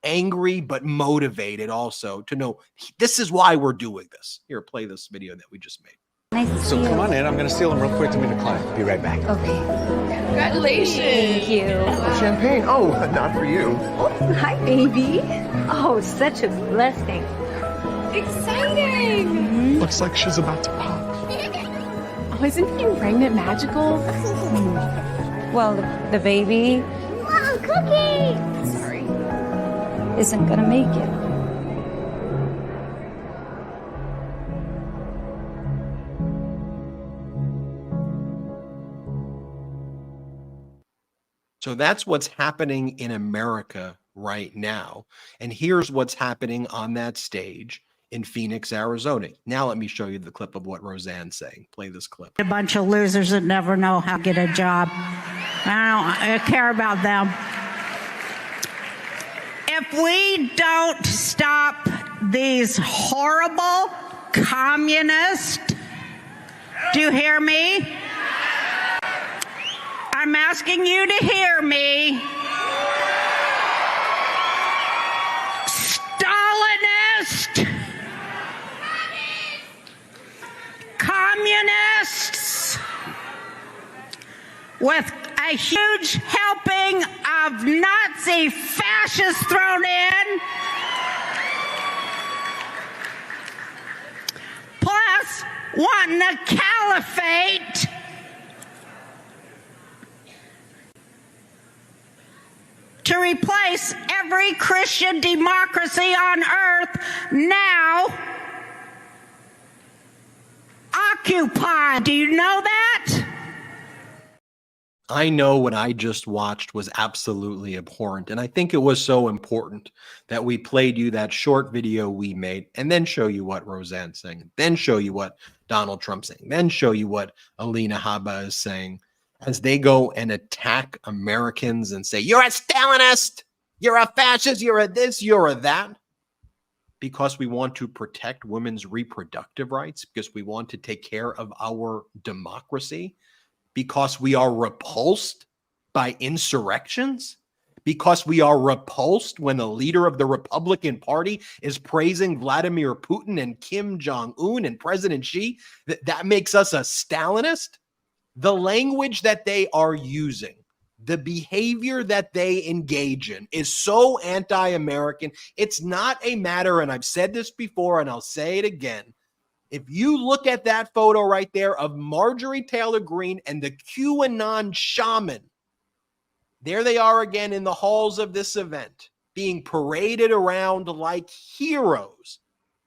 angry, but motivated also to know this is why we're doing this. Here, play this video that we just made. Nice to see you. Come on in. I'm going to steal him real quick to meet a client. Be right back. Okay. Congratulations. Thank you. Champagne. Oh, not for you. Oh, hi, baby. Oh, such a blessing. Exciting. Looks like she's about to pop. Oh, isn't being pregnant magical? Well, the baby. Wow, cookie. Sorry. Isn't gonna make it. So that's what's happening in America right now. And here's what's happening on that stage in Phoenix, Arizona. Now let me show you the clip of what Roseanne's saying. Play this clip. A bunch of losers that never know how to get a job. I don't care about them. If we don't stop these horrible communists, do you hear me? I'm asking you to hear me. Stalinist, communists, with a huge helping of Nazi fascists thrown in, plus wanting a caliphate. To replace every Christian democracy on earth now occupied. Do you know that? I know what I just watched was absolutely abhorrent. And I think it was so important that we played you that short video we made and then show you what Roseanne's saying, then show you what Donald Trump's saying, then show you what Alina Habba is saying, as they go and attack Americans and say, you're a Stalinist, you're a fascist, you're a this, you're a that. because we want to protect women's reproductive rights, because we want to take care of our democracy, because we are repulsed by insurrections, because we are repulsed when the leader of the Republican Party is praising Vladimir Putin and Kim Jong-un and President Xi, that makes us a Stalinist? The language that they are using, the behavior that they engage in is so anti-American. It's not a matter, and I've said this before and I'll say it again, if you look at that photo right there of Marjorie Taylor Greene and the QAnon shaman, there they are again in the halls of this event, being paraded around like heroes.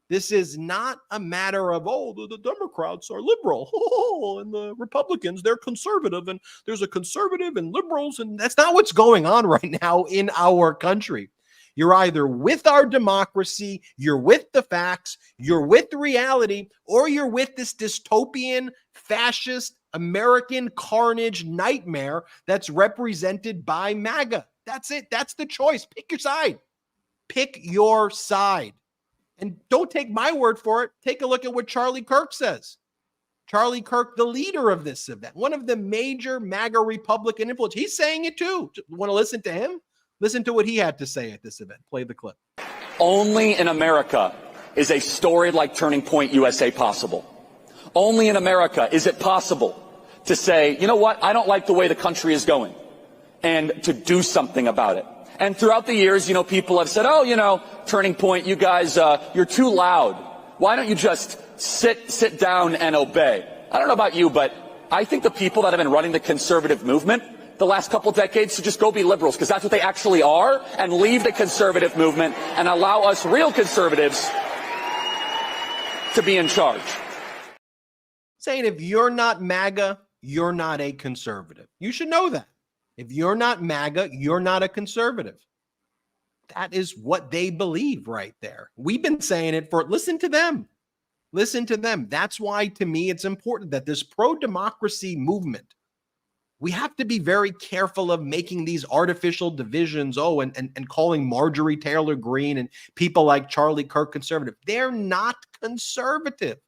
This is not a matter of, oh, the Democrats are liberal, and the Republicans, they're conservative, and there's a conservative and liberals, and that's not what's going on right now in our country. You're either with our democracy, you're with the facts, you're with reality, or you're with this dystopian, fascist, American carnage nightmare that's represented by MAGA. That's it. That's the choice. Pick your side. Pick your side. And don't take my word for it. Take a look at what Charlie Kirk says. Charlie Kirk, the leader of this event, one of the major MAGA Republican influence. He's saying it too. Want to listen to him? Listen to what he had to say at this event. Play the clip. Only in America is a story like Turning Point USA possible. Only in America is it possible to say, you know what, I don't like the way the country is going, and to do something about it. And throughout the years, you know, people have said, oh, you know, Turning Point, you guys, you're too loud. Why don't you just sit down and obey? I don't know about you, but I think the people that have been running the conservative movement the last couple decades should just go be liberals, because that's what they actually are, and leave the conservative movement and allow us real conservatives to be in charge. Saying if you're not MAGA, you're not a conservative. You should know that. If you're not MAGA, you're not a conservative. That is what they believe right there. We've been saying it for, listen to them. Listen to them. That's why, to me, it's important that this pro-democracy movement, we have to be very careful of making these artificial divisions, and calling Marjorie Taylor Greene and people like Charlie Kirk conservative. They're not conservative.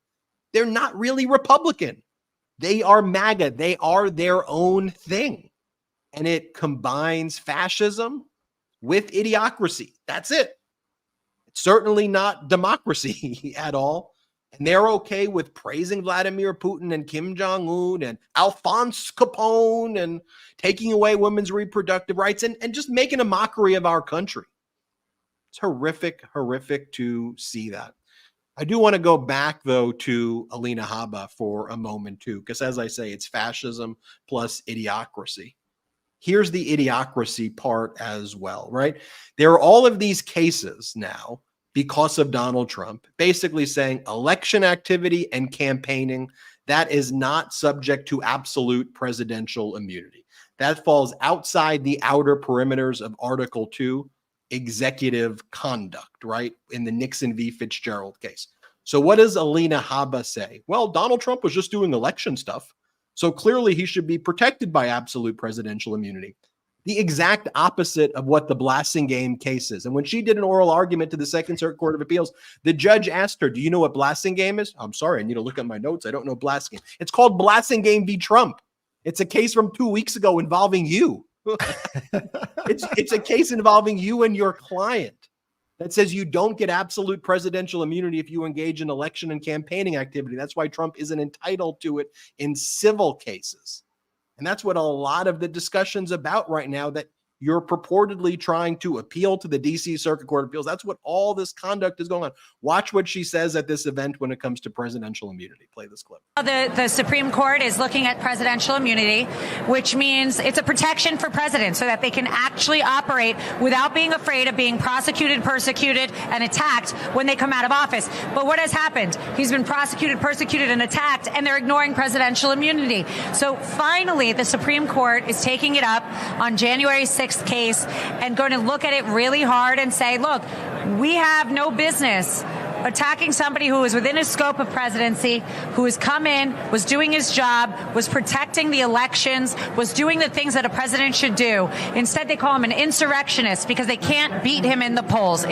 They're not really Republican. They are MAGA. They are their own thing. And it combines fascism with idiocracy. That's it. It's certainly not democracy at all. And they're okay with praising Vladimir Putin and Kim Jong-un and Alphonse Capone and taking away women's reproductive rights and just making a mockery of our country. It's horrific, horrific to see that. I do want to go back, though, to Alina Habba for a moment, too, because as I say, it's fascism plus idiocracy. Here's the idiocracy part as well, right? There are all of these cases now because of Donald Trump, basically saying election activity and campaigning, that is not subject to absolute presidential immunity. That falls outside the outer perimeters of Article 2, executive conduct, right? In the Nixon v. Fitzgerald case. So what does Alina Habba say? Well, Donald Trump was just doing election stuff, so clearly he should be protected by absolute presidential immunity. The exact opposite of what the Blassingame case is. And when she did an oral argument to the Second Circuit Court of Appeals, the judge asked her, do you know what Blassingame is? I'm sorry, I need to look at my notes. I don't know Blassingame. It's called Blassingame v. Trump. It's a case from 2 weeks ago involving you. It's a case involving you and your client that says you don't get absolute presidential immunity if you engage in election and campaigning activity. That's why Trump isn't entitled to it in civil cases. And that's what a lot of the discussion's about right now, that you're purportedly trying to appeal to the D.C. Circuit Court of Appeals. That's what all this conduct is going on. Watch what she says at this event when it comes to presidential immunity. Play this clip. The Supreme Court is looking at presidential immunity, which means it's a protection for presidents so that they can actually operate without being afraid of being prosecuted, persecuted, and attacked when they come out of office. But what has happened? He's been prosecuted, persecuted, and attacked, and they're ignoring presidential immunity. So finally, the Supreme Court is taking it up on January 6th case and going to look at it really hard and say, look, we have no business attacking somebody who is within his scope of presidency, who has come in, was doing his job, was protecting the elections, was doing the things that a president should do. Instead, they call him an insurrectionist because they can't beat him in the polls.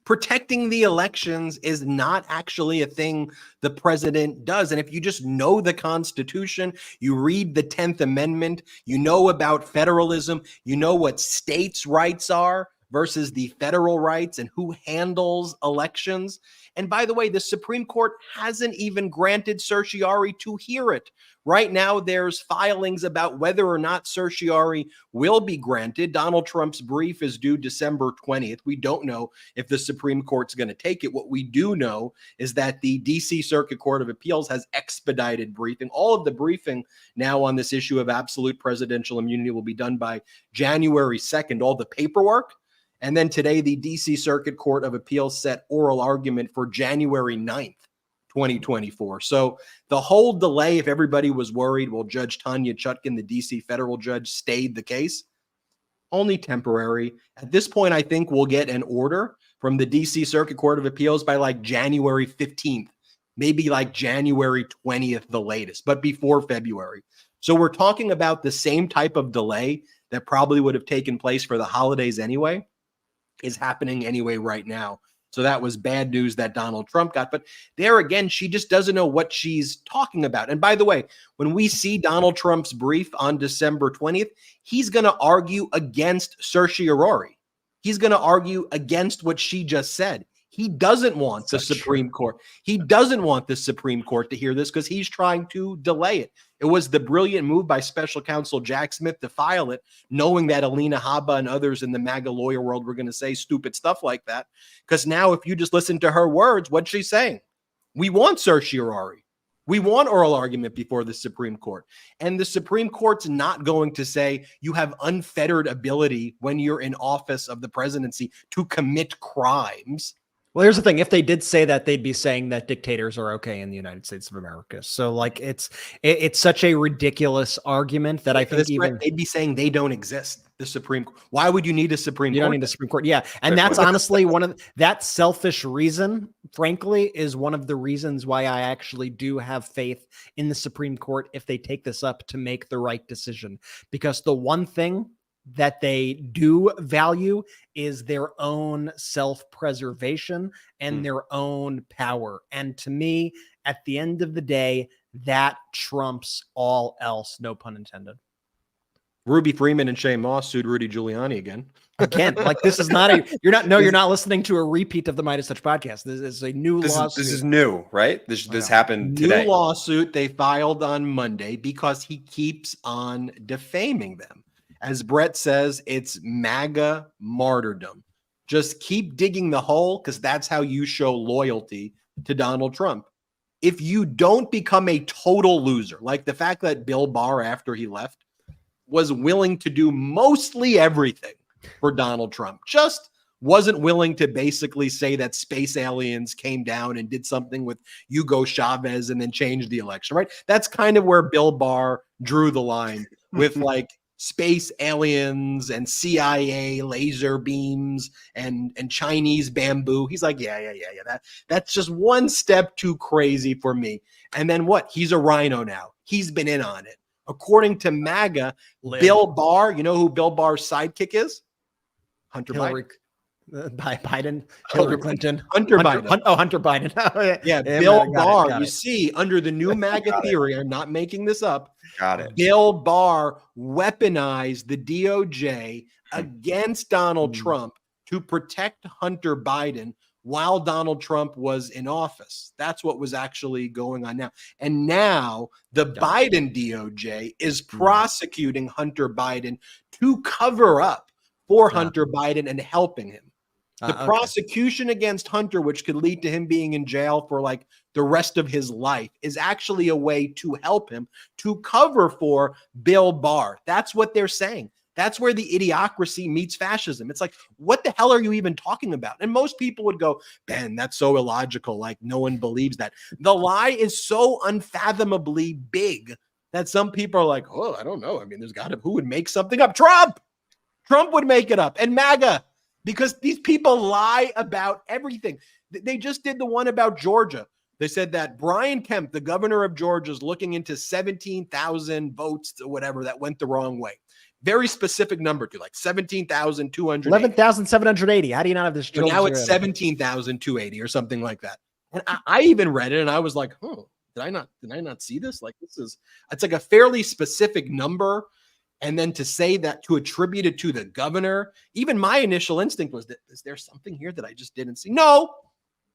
Protecting the elections is not actually a thing the president does. And if you just know the Constitution, you read the 10th Amendment, you know about federalism, you know what states' rights are versus the federal rights and who handles elections. And by the way, the Supreme Court hasn't even granted certiorari to hear it. Right now, there's filings about whether or not certiorari will be granted. Donald Trump's brief is due December 20th. We don't know if the Supreme Court's going to take it. What we do know is that the D.C. Circuit Court of Appeals has expedited briefing. All of the briefing now on this issue of absolute presidential immunity will be done by January 2nd, all the paperwork. And then today, the D.C. Circuit Court of Appeals set oral argument for January 9th. 2024. So the whole delay, if everybody was worried, well, Judge Tanya Chutkan, the DC federal judge, stayed the case, only temporary. At this point, I think we'll get an order from the DC Circuit Court of Appeals by like January 15th, maybe like January 20th, the latest, but before February. So we're talking about the same type of delay that probably would have taken place for the holidays anyway, is happening anyway right now. So that was bad news that Donald Trump got. But there again, she just doesn't know what she's talking about. And by the way, when we see Donald Trump's brief on December 20th, he's going to argue against certiorari. He's going to argue against what she just said. He doesn't want the Supreme Court. He doesn't want the Supreme Court to hear this because he's trying to delay it. It was the brilliant move by special counsel Jack Smith to file it, knowing that Alina Habba and others in the MAGA lawyer world were going to say stupid stuff like that. Because now if you just listen to her words, what's she saying? We want certiorari. We want oral argument before the Supreme Court. And the Supreme Court's not going to say you have unfettered ability when you're in office of the presidency to commit crimes. Well, here's the thing. If they did say that, they'd be saying that dictators are okay in the United States of America. So like it's such a ridiculous argument that I think even they'd be saying they don't exist. The Supreme Court. Why would you need a Supreme Court? You don't need a Supreme Court. Yeah. And that's honestly that selfish reason, frankly, is one of the reasons why I actually do have faith in the Supreme Court if they take this up to make the right decision. Because the one thing that they do value is their own self-preservation and their own power. And to me, at the end of the day, that trumps all else, no pun intended. Ruby Freeman and Shane Moss sued Rudy Giuliani again. Again, like this is not you're not listening to a repeat of the MeidasTouch podcast. This is a new lawsuit. This is new, right? This happened today. New lawsuit they filed on Monday because he keeps on defaming them. As Brett says, it's MAGA martyrdom. Just keep digging the hole because that's how you show loyalty to Donald Trump. If you don't become a total loser, like the fact that Bill Barr, after he left, was willing to do mostly everything for Donald Trump, just wasn't willing to basically say that space aliens came down and did something with Hugo Chavez and then changed the election, right? That's kind of where Bill Barr drew the line with like space aliens and CIA laser beams and Chinese bamboo. He's like, yeah. That's just one step too crazy for me. And then what? He's a rhino now. He's been in on it. According to MAGA, Bill Barr, you know who Bill Barr's sidekick is? Hunter Biden. Biden, Hillary Clinton, Hunter Biden. Hunter Biden. Bill Barr. You see, under the new MAGA theory, I'm not making this up. Got it. Bill Barr weaponized the DOJ against Donald Trump to protect Hunter Biden while Donald Trump was in office. That's what was actually going on now. And now the Biden DOJ is prosecuting Hunter Biden to cover up for Hunter Biden and helping him. The prosecution against Hunter, which could lead to him being in jail for like the rest of his life, is actually a way to help him to cover for Bill Barr. That's what they're saying. That's where the idiocracy meets fascism. It's like, what the hell are you even talking about? And most people would go, Ben, that's so illogical. Like, no one believes that. The lie is so unfathomably big that some people are like, oh, I don't know. I mean, who would make something up? Trump would make it up. And MAGA. Because these people lie about everything. They just did the one about Georgia. They said that Brian Kemp, the governor of Georgia, is looking into 17,000 votes or whatever that went the wrong way. Very specific number to like 17,200. 11,780. How do you not have this? So now it's 17,280 or something like that. And I even read it and I was like, oh, did I not see this? Like it's like a fairly specific number. And then to say that, to attribute it to the governor, even my initial instinct was that, is there something here that I just didn't see? No,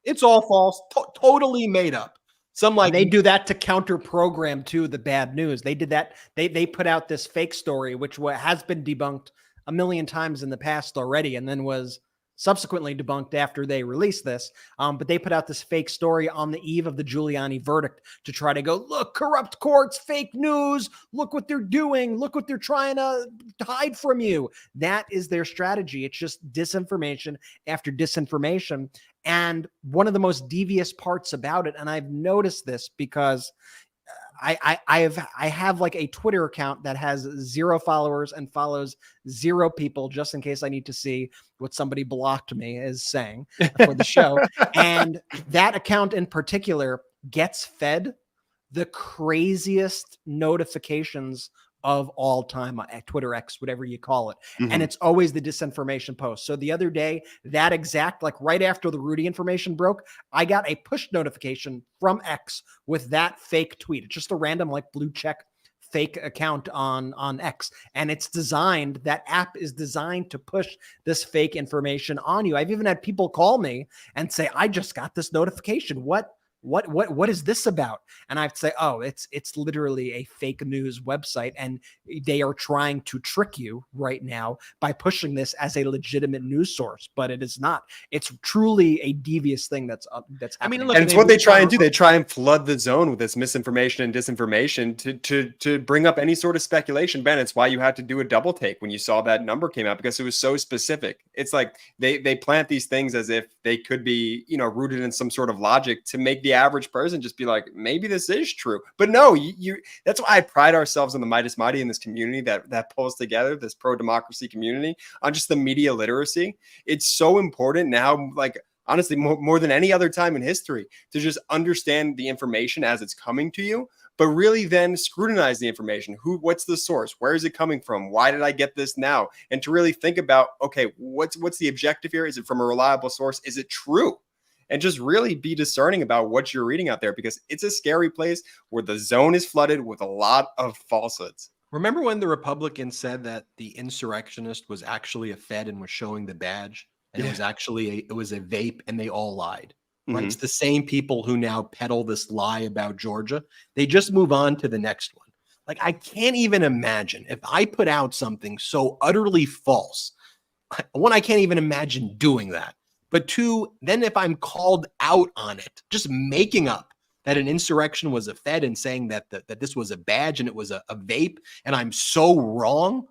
it's all false, totally made up. And they do that to counter program to the bad news. They did that. They put out this fake story, which has been debunked a million times in the past already, and then was subsequently debunked after they released this. But they put out this fake story on the eve of the Giuliani verdict to try to go, look, corrupt courts, fake news. Look what they're doing. Look what they're trying to hide from you. That is their strategy. It's just disinformation after disinformation. And one of the most devious parts about it, and I've noticed this because I have like a Twitter account that has 0 followers and follows 0 people, just in case I need to see what somebody blocked me is saying for the show. And that account in particular gets fed the craziest notifications of all time at Twitter X, whatever you call it. Mm-hmm. And it's always the disinformation post. So the other day, that exact, like right after the Rudy information broke, I got a push notification from X with that fake tweet. It's just a random like blue check fake account on X. And it's designed, that app is designed to push this fake information on you. I've even had people call me and say, I just got this notification. What is this about? And I'd say, oh, it's literally a fake news website, and they are trying to trick you right now by pushing this as a legitimate news source, but it is not. It's truly a devious thing that's happening. I mean, look, and it's what they try and do. They try and flood the zone with this misinformation and disinformation to bring up any sort of speculation. Ben, it's why you had to do a double take when you saw that number came out, because it was so specific. It's like they plant these things as if they could be, rooted in some sort of logic to make the average person just be like, maybe this is true. But no, that's why I pride ourselves in the Midas Mighty in this community that pulls together this pro-democracy community on just the media literacy. It's so important now, like honestly, more than any other time in history, to just understand the information as it's coming to you, but really then scrutinize the information. What's the source? Where is it coming from? Why did I get this now? And to really think about, okay, what's the objective here? Is it from a reliable source? Is it true? And just really be discerning about what you're reading out there, because it's a scary place where the zone is flooded with a lot of falsehoods. Remember when the Republicans said that the insurrectionist was actually a Fed and was showing the badge, and it was actually it was a vape, and they all lied. Right? Mm-hmm. It's the same people who now peddle this lie about Georgia. They just move on to the next one. Like, I can't even imagine if I put out something so utterly false. One, I can't even imagine doing that. But 2, then if I'm called out on it, just making up that an insurrection was a Fed and saying that this was a badge and it was a vape, and I'm so wrong,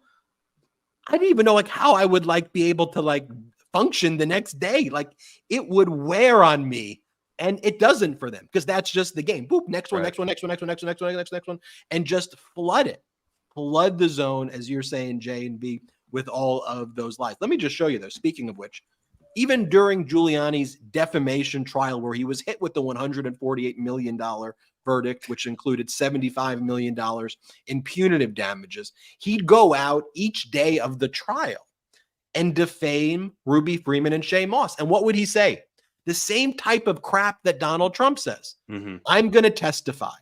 I don't even know like how I would like be able to like function the next day. Like, it would wear on me, and it doesn't for them, because that's just the game. Boop, next one, next one, next one, next one, next one, next one, next one, and just flood the zone, as you're saying, J and B, with all of those lies. Let me just show you though. Speaking of which, even during Giuliani's defamation trial, where he was hit with the $148 million verdict, which included $75 million in punitive damages, he'd go out each day of the trial and defame Ruby Freeman and Shay Moss. And what would he say? The same type of crap that Donald Trump says. Mm-hmm. I'm going to testify.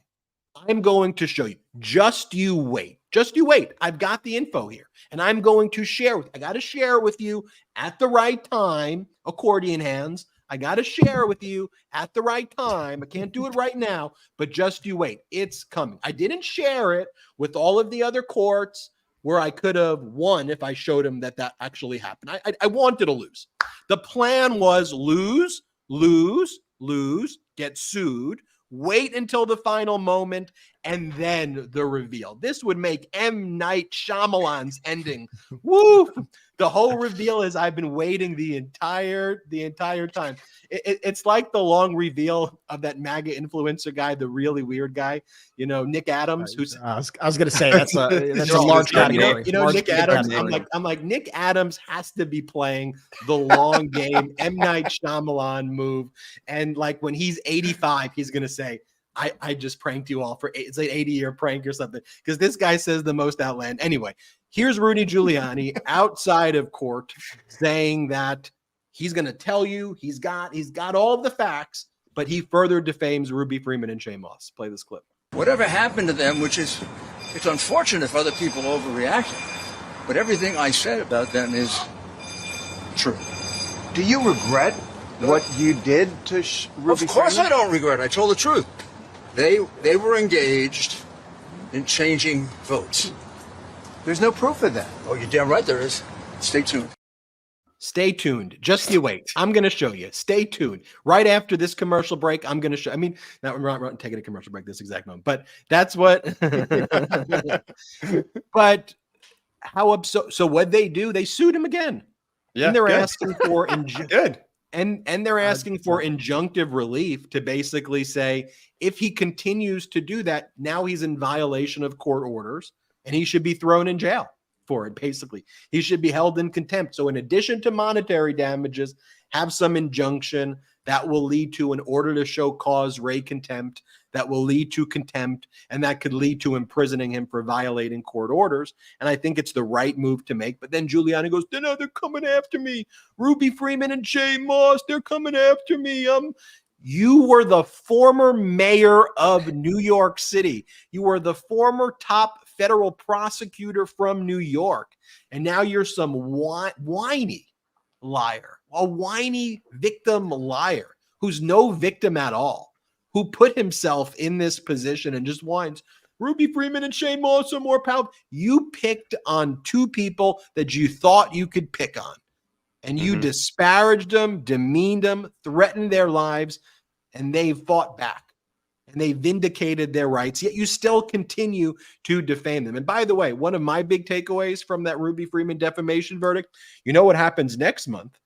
I'm going to show you. Just you wait. Just you wait. I've got the info here, and I'm going to share with you. I got to share with you at the right time. Accordion hands. I got to share with you at the right time. I can't do it right now, but just you wait. It's coming. I didn't share it with all of the other courts where I could have won if I showed them that actually happened. I wanted to lose. The plan was lose, get sued, wait until the final moment, and then the reveal. This would make M. Night Shyamalan's ending The whole reveal is I've been waiting the entire time. It's like the long reveal of that MAGA influencer guy, the really weird guy, Nick Adams, who's I was going to say that's a large category. Nick Adams. I'm like Nick Adams has to be playing the long game, M. Night Shyamalan move, and like when he's 85, he's gonna say, I just pranked you all it's like 80-year prank or something, because this guy says the most outlandish. Anyway, here's Rudy Giuliani outside of court saying that he's going to tell you he's got all of the facts, but he further defames Ruby Freeman and Shane Moss. Play this clip. Whatever happened to them, it's unfortunate if other people overreacted, but everything I said about them is true. Do you regret what you did to Ruby Of course Freeman? I don't regret it. I told the truth. They were engaged in changing votes. There's no proof of that. Oh, you're damn right there is. Stay tuned. Stay tuned. Just you wait. I'm going to show you. Stay tuned. Right after this commercial break, I'm going to show. I mean, not taking a commercial break this exact moment, but that's what. But how absurd. So what they do? They sued him again. Yeah, and they're good. asking for good. And they're asking for injunctive relief to basically say if he continues to do that, now he's in violation of court orders and he should be thrown in jail for it. Basically, he should be held in contempt. So in addition to monetary damages, have some injunction that will lead to an order to show cause, res contempt, that will lead to contempt, and that could lead to imprisoning him for violating court orders. And I think it's the right move to make. But then Giuliani goes, no, they're coming after me. Ruby Freeman and Shane Moss, they're coming after me. You were the former mayor of New York City. You were the former top federal prosecutor from New York. And now you're some whiny liar, a whiny victim liar who's no victim at all, who put himself in this position and just whines, Ruby Freeman and Shane Moss are more powerful. You picked on two people that you thought you could pick on, and you disparaged them, demeaned them, threatened their lives, and they fought back. And they vindicated their rights, yet you still continue to defame them. And by the way, one of my big takeaways from that Ruby Freeman defamation verdict, you know what happens next month?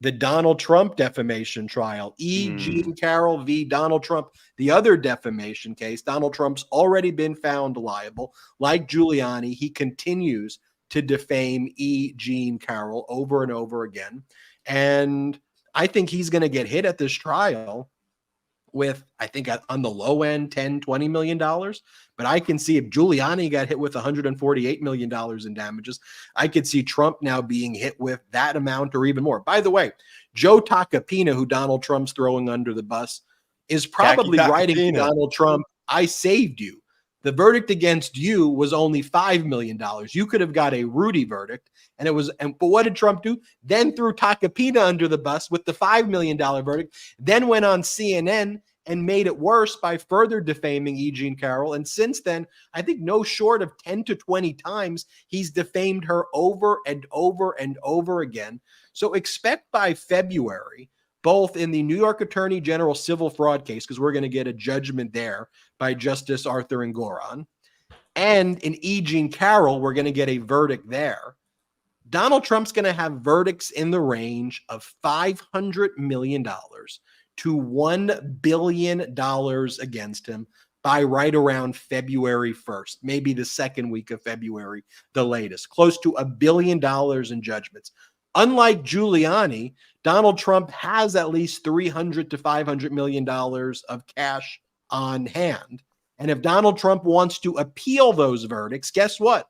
The Donald Trump defamation trial, Jean Carroll v. Donald Trump, the other defamation case. Donald Trump's already been found liable. Like Giuliani, he continues to defame Jean Carroll over and over again. And I think he's going to get hit at this trial with, I think on the low end, $10, $20 million. But I can see if Giuliani got hit with $148 million in damages, I could see Trump now being hit with that amount or even more. By the way, Joe Tacopina, who Donald Trump's throwing under the bus, is probably writing to Donald Trump, I saved you. The verdict against you was only $5 million. You could have got a Rudy verdict. But what did Trump do? Then threw Tacopina under the bus with the $5 million verdict, then went on CNN and made it worse by further defaming Jean Carroll. And since then, I think no short of 10 to 20 times, he's defamed her over and over and over again. So expect by February, both in the New York Attorney General civil fraud case, because we're going to get a judgment there by Justice Arthur Engoron, and in Jean Carroll, we're going to get a verdict there. Donald Trump's going to have verdicts in the range of $500 million to $1 billion against him by right around February 1st, maybe the second week of February, the latest, close to $1 billion in judgments. Unlike Giuliani, Donald Trump has at least $300 to $500 million of cash on hand. And if Donald Trump wants to appeal those verdicts, guess what?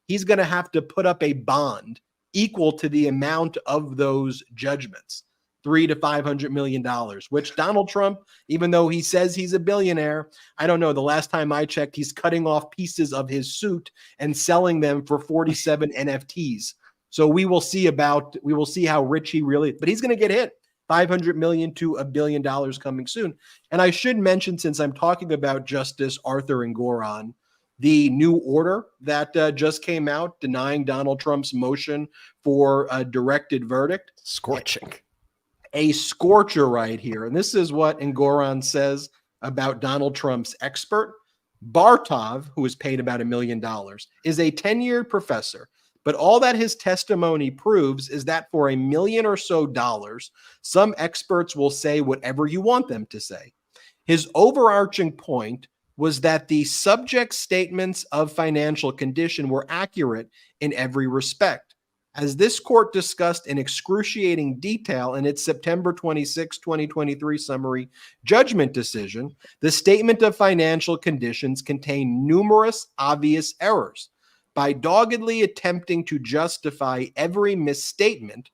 He's going to have to put up a bond equal to the amount of those judgments, $300 to $500 million, which Donald Trump, even though he says he's a billionaire, I don't know. The last time I checked, he's cutting off pieces of his suit and selling them for 47 NFTs. So we will see how rich he really is, but he's going to get hit. $500 million to $1 billion coming soon. And I should mention, since I'm talking about Justice Arthur Engoron, the new order that just came out denying Donald Trump's motion for a directed verdict. Scorching. A scorcher right here. And this is what Engoron says about Donald Trump's expert. Bartov, who is paid about $1 million, is a tenured professor, But all that his testimony proves is that for $1 million or so, some experts will say whatever you want them to say. His overarching point was that the subject statements of financial condition were accurate in every respect. As this court discussed in excruciating detail in its September 26, 2023 summary judgment decision, the statement of financial conditions contained numerous obvious errors. By doggedly attempting to justify every misstatement,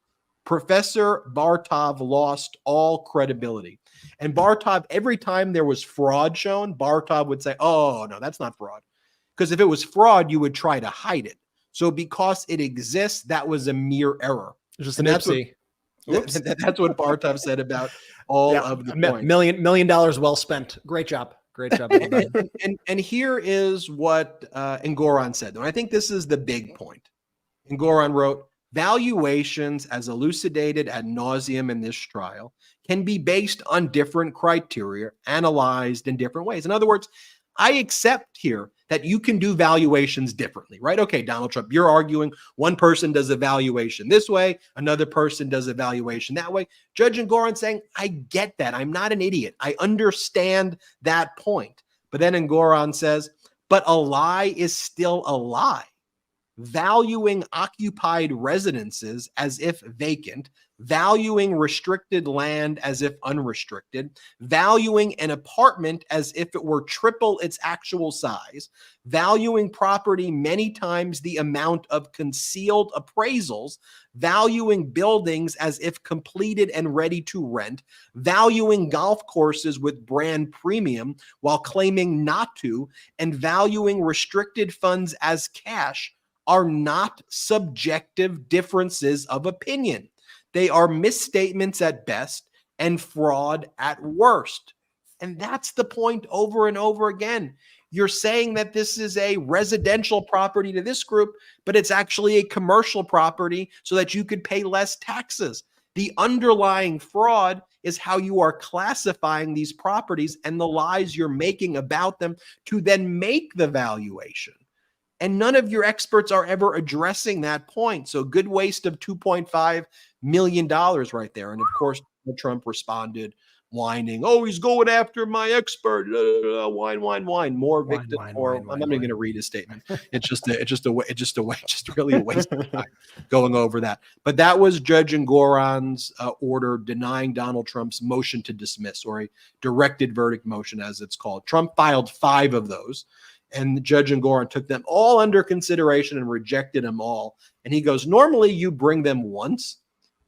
Professor Bartov lost all credibility. And Bartov, every time there was fraud shown, Bartov would say, oh, no, that's not fraud. Because if it was fraud, you would try to hide it. So because it exists, that was a mere error. Just and an that's oopsie. that's what Bartov said about all of the points. Million dollars well spent. Great job. Great job. And here is what Engoron said, and I think this is the big point. Engoron wrote, valuations as elucidated ad nauseum in this trial can be based on different criteria, analyzed in different ways. In other words, I accept here that you can do valuations differently, right? Okay, Donald Trump, you're arguing one person does a valuation this way, another person does a valuation that way. Judge Engoron saying, I get that. I'm not an idiot. I understand that point. But then Engoron says, but a lie is still a lie. Valuing occupied residences as if vacant, valuing restricted land as if unrestricted, valuing an apartment as if it were triple its actual size, valuing property many times the amount of concealed appraisals, valuing buildings as if completed and ready to rent, valuing golf courses with brand premium while claiming not to, and valuing restricted funds as cash are not subjective differences of opinion. They are misstatements at best and fraud at worst. And that's the point over and over again. You're saying that this is a residential property to this group, but it's actually a commercial property so that you could pay less taxes. The underlying fraud is how you are classifying these properties and the lies you're making about them to then make the valuation. And none of your experts are ever addressing that point. So good waste of $2.5 million right there. And of course, Trump responded whining, oh, he's going after my expert. Whine. More victim. I'm not even going to read his statement. It's just really a waste of time going over that. But that was Judge Engoron's order denying Donald Trump's motion to dismiss, or a directed verdict motion, as it's called. Trump filed 5 of those. And Judge Engoron took them all under consideration and rejected them all. And he goes, normally you bring them once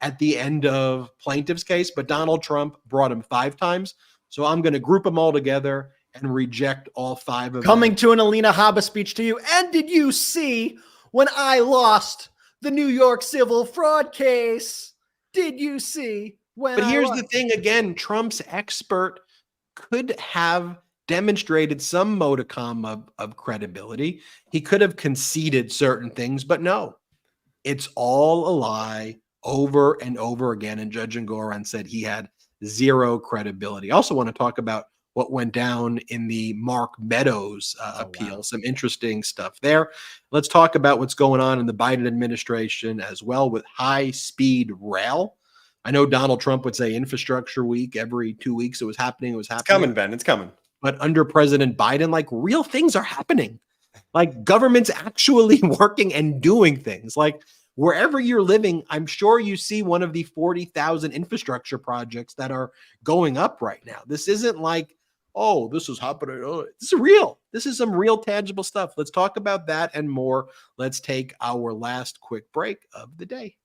at the end of plaintiff's case, but Donald Trump brought them 5 times. So I'm going to group them all together and reject all 5 of them. Coming to an Alina Habba speech to you. And did you see when I lost the New York civil fraud case? Did you see when But here's the thing again, Trump's expert could have demonstrated some modicum of credibility. He could have conceded certain things, but no, it's all a lie over and over again. And Judge Engoron said he had 0 credibility. I also want to talk about what went down in the Mark Meadows appeal. Wow. Some interesting stuff there. Let's talk about what's going on in the Biden administration as well with high-speed rail. I know Donald Trump would say infrastructure week every 2 weeks. It was happening. It's coming, Ben. It's coming. But under President Biden, like real things are happening. Like government's actually working and doing things. Like wherever you're living, I'm sure you see one of the 40,000 infrastructure projects that are going up right now. This isn't like, oh, this is happening. Oh, this is real. This is some real tangible stuff. Let's talk about that and more. Let's take our last quick break of the day.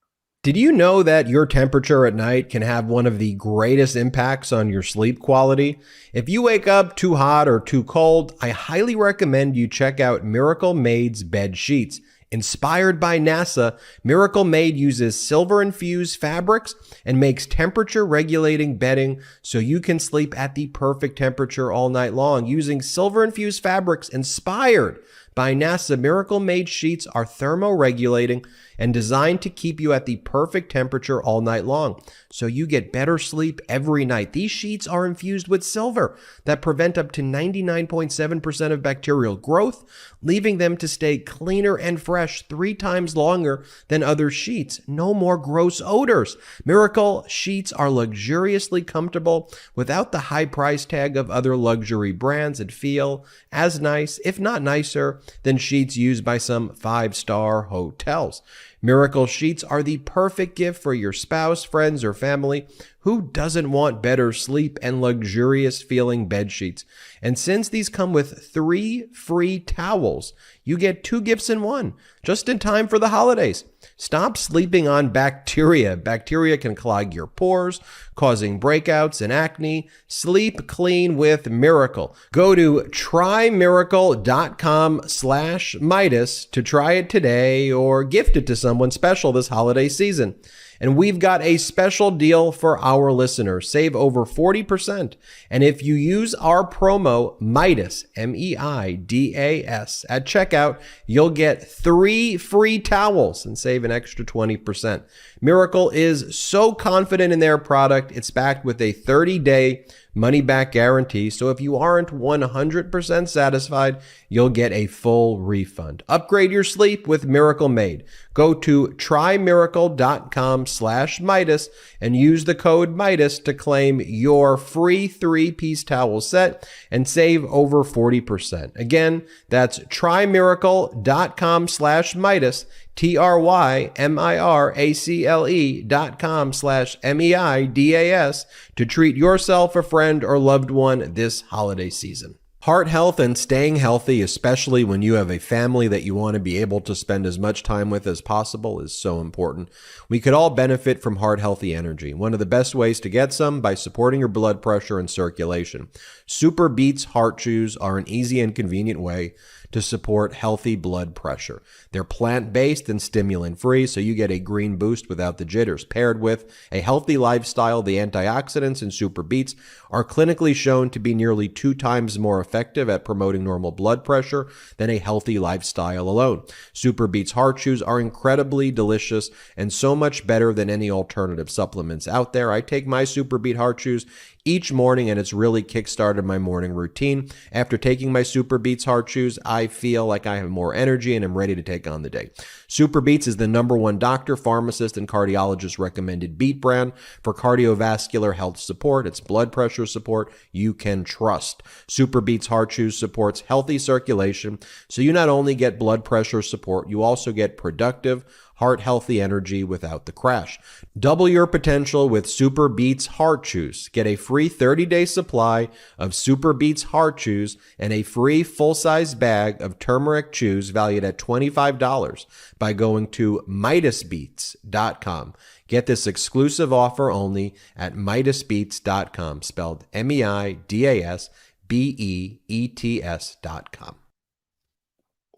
Did you know that your temperature at night can have one of the greatest impacts on your sleep quality? If you wake up too hot or too cold, I highly recommend you check out Miracle Made's bed sheets. Inspired by NASA, Miracle Made uses silver-infused fabrics and makes temperature-regulating bedding so you can sleep at the perfect temperature all night long using silver-infused fabrics inspired By NASA, Miracle Made sheets are thermoregulating and designed to keep you at the perfect temperature all night long, so you get better sleep every night. These sheets are infused with silver that prevent up to 99.7% of bacterial growth, leaving them to stay cleaner and fresh 3 times longer than other sheets. No more gross odors. Miracle sheets are luxuriously comfortable without the high price tag of other luxury brands and feel as nice, if not nicer, than sheets used by some 5-star hotels. Miracle sheets are the perfect gift for your spouse, friends, or family. Who doesn't want better sleep and luxurious feeling bed sheets? And since these come with 3 free towels, you get 2 gifts in one, just in time for the holidays. Stop sleeping on bacteria. Bacteria can clog your pores, causing breakouts and acne. Sleep clean with Miracle. Go to trymiracle.com/Meidas to try it today or gift it to someone special this holiday season. And we've got a special deal for our listeners. Save over 40%. And if you use our promo Meidas, MEIDAS, at checkout, you'll get 3 free towels and save an extra 20%. Miracle is so confident in their product, it's backed with a 30-day money-back guarantee. So if you aren't 100% satisfied, you'll get a full refund. Upgrade your sleep with Miracle Made. Go to trymiracle.com/Meidas and use the code Meidas to claim your free 3-piece towel set and save over 40%. Again, that's trymiracle.com/Meidas, trymiracle.com/MEIDAS to treat yourself, a friend, or loved one this holiday season. Heart health and staying healthy, especially when you have a family that you want to be able to spend as much time with as possible, is so important. We could all benefit from heart healthy energy. One of the best ways to get some, by supporting your blood pressure and circulation. Super Beets Heart Chews are an easy and convenient way to support healthy blood pressure. They're plant-based and stimulant-free, so you get a green boost without the jitters. Paired with a healthy lifestyle, the antioxidants in Super Beets are clinically shown to be nearly 2 times more effective at promoting normal blood pressure than a healthy lifestyle alone. Super Beets Heart Chews are incredibly delicious and so much better than any alternative supplements out there. I take my Super Beet Heart Chews each morning, and it's really kickstarted my morning routine. After taking my Super Beets Heart Chews, I feel like I have more energy and I'm ready to take on the day. Super Beets is the #1 doctor, pharmacist, and cardiologist recommended beet brand for cardiovascular health support. It's blood pressure support you can trust. Super Beets Heart Chews supports healthy circulation, so you not only get blood pressure support, you also get productive, heart-healthy energy without the crash. Double your potential with Super Beets Heart Chews. Get a free 30-day supply of Super Beets Heart Chews and a free full-size bag of turmeric chews valued at $25 by going to MeidasBeets.com. Get this exclusive offer only at MeidasBeets.com, spelled MEIDASBEETS.com.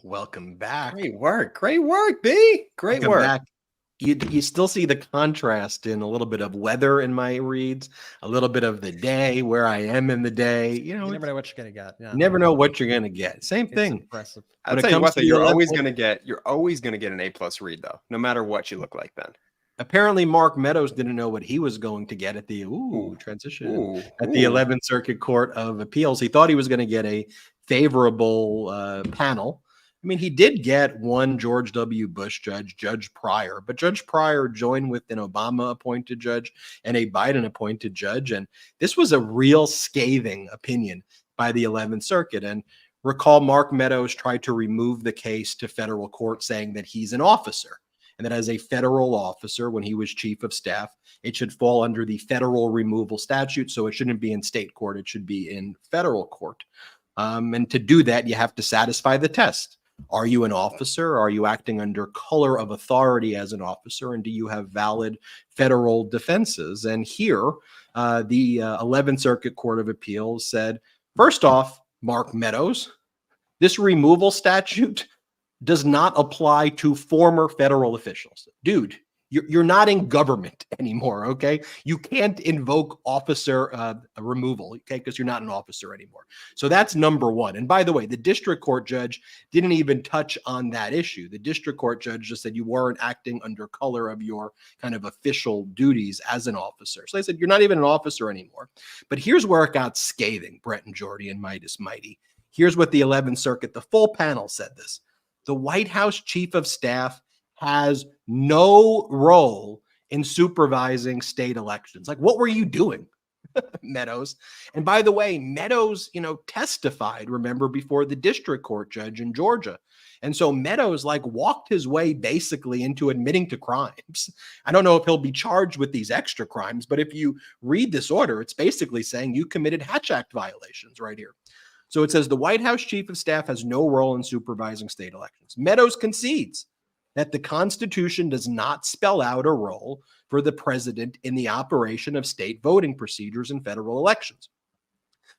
Welcome back. Great work, B. Great Welcome work. back. You still see the contrast in a little bit of weather in my reads, a little bit of the day, where I am in the day. You know, You never know what you're gonna get. Yeah. you never know what you're gonna get. Same It's thing. impressive. I'll When it tell you comes what, to though, the you're always 11th gonna get an A+ read, though, no matter what you look like then. Apparently, Mark Meadows didn't know what he was going to get at the transition at the 11th Circuit Court of Appeals. He thought he was going to get a favorable panel. I mean, he did get one George W. Bush judge, Judge Pryor, but Judge Pryor joined with an Obama-appointed judge and a Biden-appointed judge, and this was a real scathing opinion by the 11th Circuit. And recall, Mark Meadows tried to remove the case to federal court, saying that he's an officer, and that as a federal officer, when he was chief of staff, it should fall under the federal removal statute, so it shouldn't be in state court, it should be in federal court. And to do that, you have to satisfy the test. Are you an officer? Are you acting under color of authority as an officer? And do you have valid federal defenses? And here, the 11th Circuit Court of Appeals said, first off, Mark Meadows, this removal statute does not apply to former federal officials. Dude, You're not in government anymore, okay? You can't invoke officer removal, okay? Because you're not an officer anymore. So that's number one. And by the way, the district court judge didn't even touch on that issue. The district court judge just said you weren't acting under color of your kind of official duties as an officer. So they said you're not even an officer anymore. But here's where it got scathing, Brett and Jordy and Meidas Mighty. Here's what the 11th Circuit, the full panel said this. The White House chief of staff has no role in supervising state elections. Like, what were you doing, Meadows? And by the way, Meadows, testified, remember, before the district court judge in Georgia. And so Meadows walked his way basically into admitting to crimes. I don't know if he'll be charged with these extra crimes, but if you read this order, it's basically saying you committed Hatch Act violations right here. So it says the White House chief of staff has no role in supervising state elections. Meadows concedes that the Constitution does not spell out a role for the president in the operation of state voting procedures in federal elections.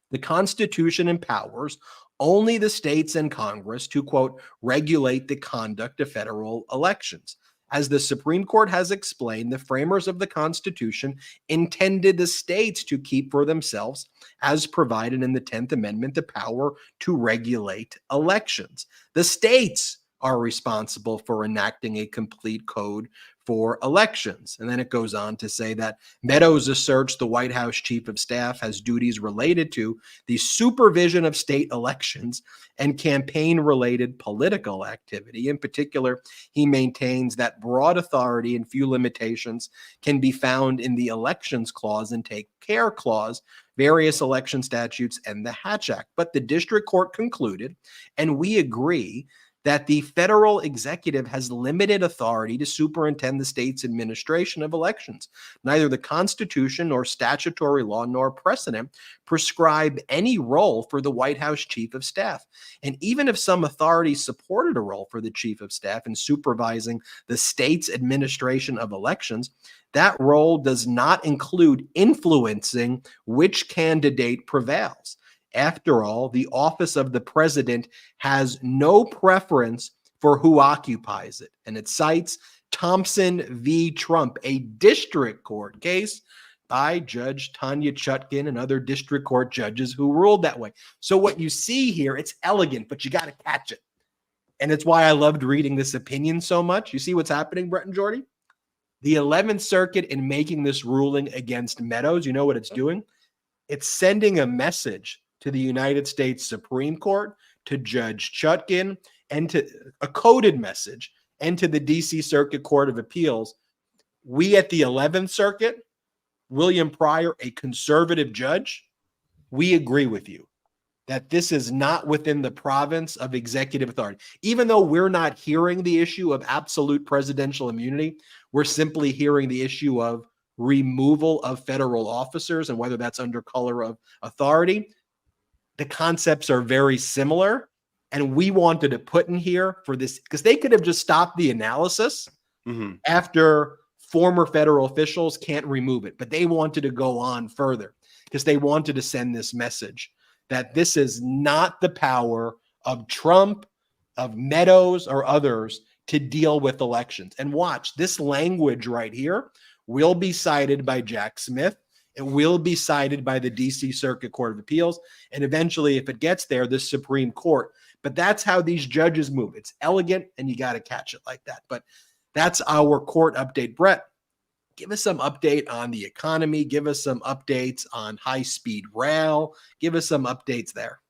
The Constitution empowers only the states and Congress to, quote, regulate the conduct of federal elections. As the Supreme Court has explained, the framers of the Constitution intended the states to keep for themselves, as provided in the 10th Amendment, the power to regulate elections. The states are responsible for enacting a complete code for elections. And then it goes on to say that Meadows asserts the White House chief of staff has duties related to the supervision of state elections and campaign-related political activity. In particular, he maintains that broad authority and few limitations can be found in the Elections Clause and Take Care Clause, various election statutes, and the Hatch Act. But the district court concluded, and we agree, that the federal executive has limited authority to superintend the state's administration of elections. Neither the Constitution nor statutory law nor precedent prescribe any role for the White House chief of staff. And even if some authority supported a role for the chief of staff in supervising the state's administration of elections, that role does not include influencing which candidate prevails. After all, the office of the president has no preference for who occupies it. And it cites Thompson v. Trump, a district court case by Judge Tanya Chutkin and other district court judges who ruled that way. So what you see here, it's elegant, but you got to catch it. And it's why I loved reading this opinion so much. You see what's happening, Brett and Jordy? The 11th Circuit, in making this ruling against Meadows, you know what it's doing? It's sending a message to the United States Supreme Court, to Judge Chutkin, and to a coded message, and to the DC Circuit Court of Appeals. We at the 11th Circuit, William Pryor, a conservative judge, we agree with you that this is not within the province of executive authority. Even though we're not hearing the issue of absolute presidential immunity, we're simply hearing the issue of removal of federal officers and whether that's under color of authority. The concepts are very similar, and we wanted to put in here for this because they could have just stopped the analysis after former federal officials can't remove it, but they wanted to go on further because they wanted to send this message that this is not the power of Trump, of Meadows, or others to deal with elections. And watch, this language right here will be cited by Jack Smith. It will be cited by the DC Circuit Court of Appeals, and eventually, if it gets there, the Supreme Court. But that's how these judges move. It's elegant, and you got to catch it like that. But that's our court update. Brett, give us some update on the economy. Give us some updates on high-speed rail. Give us some updates there.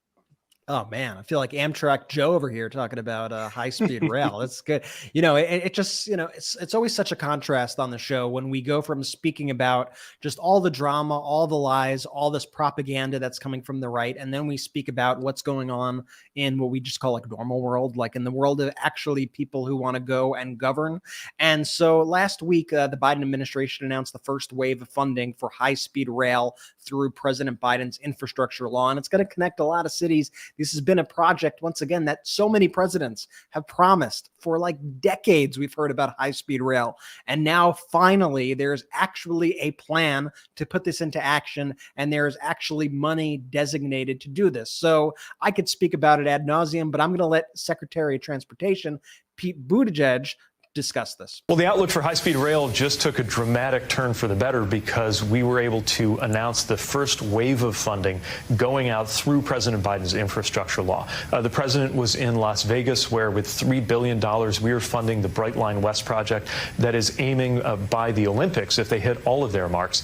Oh man, I feel like Amtrak Joe over here talking about high-speed rail. That's good. It just, it's always such a contrast on the show when we go from speaking about just all the drama, all the lies, all this propaganda that's coming from the right, and then we speak about what's going on in what we just call like normal world, like in the world of actually people who want to go and govern. And so last week, the Biden administration announced the first wave of funding for high-speed rail through President Biden's infrastructure law, and it's going to connect a lot of cities. This has been a project, once again, that so many presidents have promised for like decades. We've heard about high-speed rail. And now finally, there's actually a plan to put this into action. And there's actually money designated to do this. So I could speak about it ad nauseum, but I'm going to let Secretary of Transportation, Pete Buttigieg, discuss this. Well, the outlook for high-speed rail just took a dramatic turn for the better because we were able to announce the first wave of funding going out through President Biden's infrastructure law. The president was in Las Vegas, where with $3 billion, we are funding the Bright Line West project that is aiming by the Olympics, if they hit all of their marks,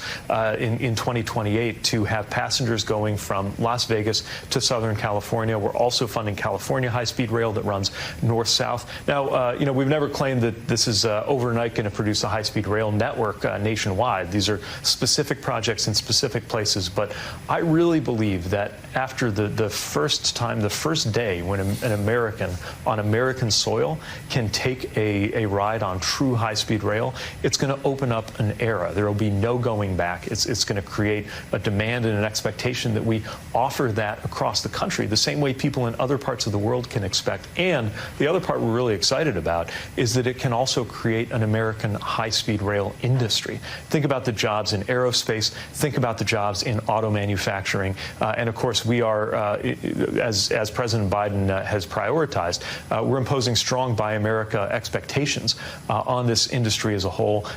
in 2028, to have passengers going from Las Vegas to Southern California. We're also funding California high-speed rail that runs north-south. Now, we've never claimed that this is overnight going to produce a high-speed rail network nationwide. These are specific projects in specific places. But I really believe that after the first day when an American on American soil can take a ride on true high-speed rail, it's going to open up an era. There will be no going back. It's going to create a demand and an expectation that we offer that across the country, the same way people in other parts of the world can expect. And the other part we're really excited about is that it can also create an American high-speed rail industry. Think about the jobs in aerospace. Think about the jobs in auto manufacturing. And of course, we are, as President Biden has prioritized, we're imposing strong Buy America expectations on this industry as a whole.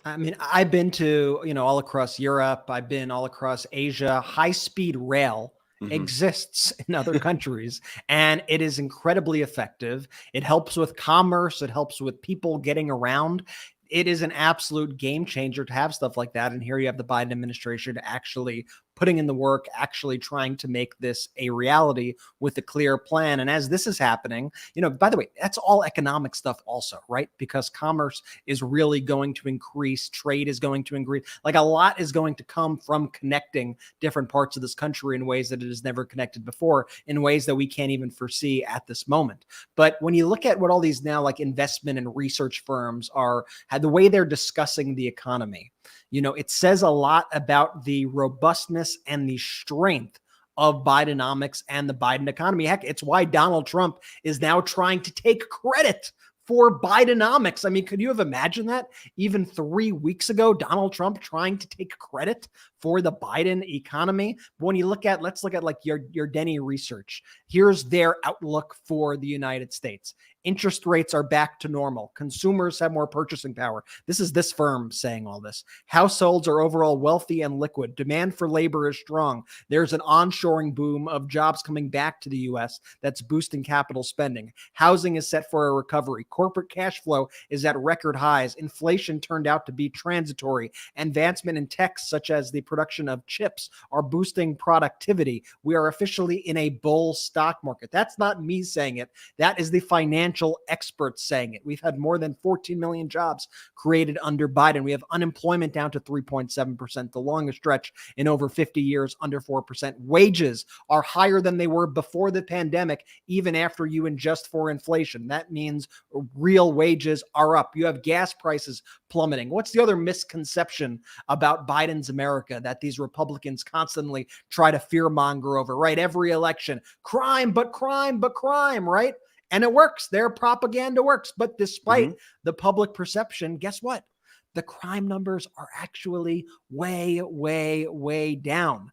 I mean, I've been to, all across Europe. I've been all across Asia. High-speed rail exists in other countries, and it is incredibly effective. It helps with commerce. It helps with people getting around. It is an absolute game changer to have stuff like that. And here you have the Biden administration actually putting in the work, actually trying to make this a reality with a clear plan. And as this is happening, by the way, that's all economic stuff also, right? Because commerce is really going to increase, trade is going to increase, like a lot is going to come from connecting different parts of this country in ways that it has never connected before, in ways that we can't even foresee at this moment. But when you look at what all these now like investment and research firms are, the way they're discussing the economy, it says a lot about the robustness and the strength of Bidenomics and the Biden economy. Heck, it's why Donald Trump is now trying to take credit for Bidenomics. I mean, could you have imagined that even 3 weeks ago, Donald Trump trying to take credit for the Biden economy? But when you let's look at like your Denny research. Here's their outlook for the United States. Interest rates are back to normal. Consumers have more purchasing power. This is this firm saying all this. Households are overall wealthy and liquid. Demand for labor is strong. There's an onshoring boom of jobs coming back to the U.S. that's boosting capital spending. Housing is set for a recovery. Corporate cash flow is at record highs. Inflation turned out to be transitory. Advancement in tech, such as the production of chips, are boosting productivity. We are officially in a bull stock market. That's not me saying it. That is the financial experts saying it. We've had more than 14 million jobs created under Biden. We have unemployment down to 3.7%, the longest stretch in over 50 years, under 4%. Wages are higher than they were before the pandemic, even after you adjust for inflation. That means real wages are up. You have gas prices plummeting. What's the other misconception about Biden's America that these Republicans constantly try to fearmonger over, right? Every election, crime, right? And it works. Their propaganda works. But despite the public perception, guess what? The crime numbers are actually way, way, way down.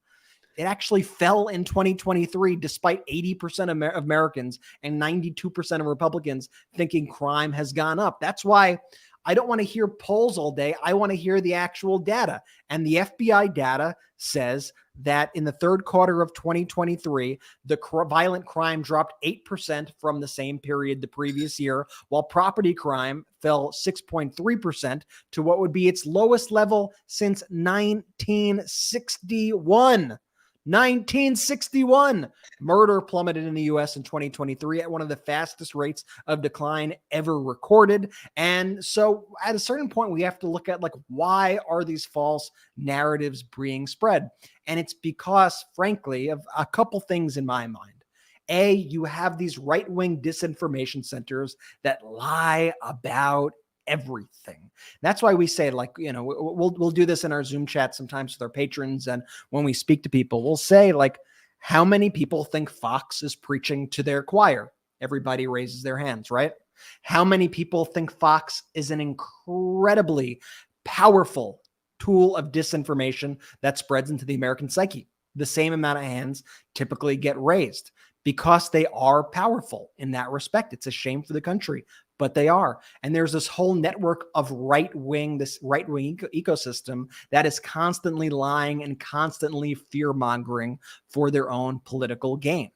It actually fell in 2023, despite 80% of Americans and 92% of Republicans thinking crime has gone up. That's why I don't want to hear polls all day. I want to hear the actual data. And the FBI data says that in the third quarter of 2023, the violent crime dropped 8% from the same period the previous year, while property crime fell 6.3% to what would be its lowest level since 1961. 1961. Murder plummeted in the U.S. in 2023 at one of the fastest rates of decline ever recorded. And so at a certain point, we have to look at why are these false narratives being spread? And it's because, frankly, of a couple things in my mind. A, you have these right-wing disinformation centers that lie about everything. That's why we say, we'll do this in our Zoom chat sometimes with our patrons. And when we speak to people, we'll say, how many people think Fox is preaching to their choir? Everybody raises their hands, right? How many people think Fox is an incredibly powerful tool of disinformation that spreads into the American psyche? The same amount of hands typically get raised because they are powerful in that respect. It's a shame for the country. but they are. And there's this whole network of this right-wing ecosystem that is constantly lying and constantly fear-mongering for their own political gain.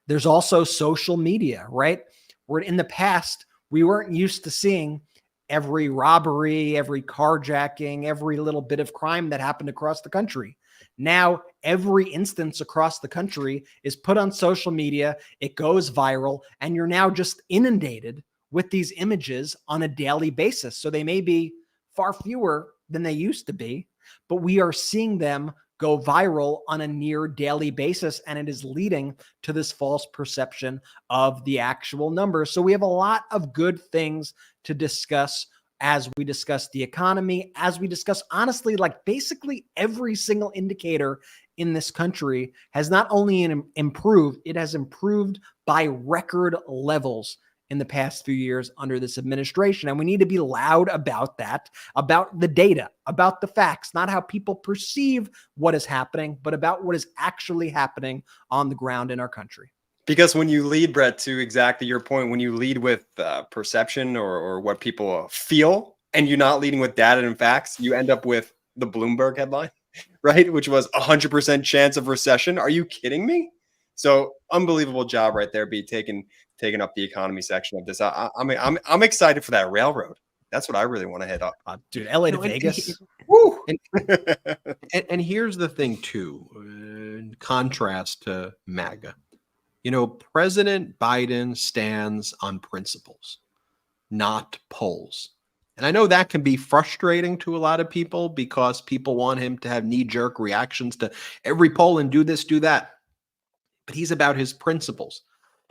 There's also social media, right? Where in the past, we weren't used to seeing every robbery, every carjacking, every little bit of crime that happened across the country. Now, every instance across the country is put on social media, it goes viral, and you're now just inundated with these images on a daily basis. So they may be far fewer than they used to be, but we are seeing them go viral on a near daily basis, and it is leading to this false perception of the actual numbers. So we have a lot of good things to discuss as we discuss the economy, as we discuss, honestly, like basically every single indicator in this country has not only improved, it has improved by record levels in the past few years under this administration. And we need to be loud about that, about the data, about the facts, not how people perceive what is happening, but about what is actually happening on the ground in our country. Because when you lead, Brett, to exactly your point, when you lead with perception or what people feel, and you're not leading with data and facts, you end up with the Bloomberg headline, right? Which was 100% chance of recession. Are you kidding me? So unbelievable job right there, be taking up the economy section of this. I'm excited for that railroad. That's what I really want to hit up. Dude, LA to Vegas. And here's the thing too, in contrast to MAGA. You know, President Biden stands on principles, not polls. And I know that can be frustrating to a lot of people because people want him to have knee-jerk reactions to every poll and do this, do that. But he's about his principles.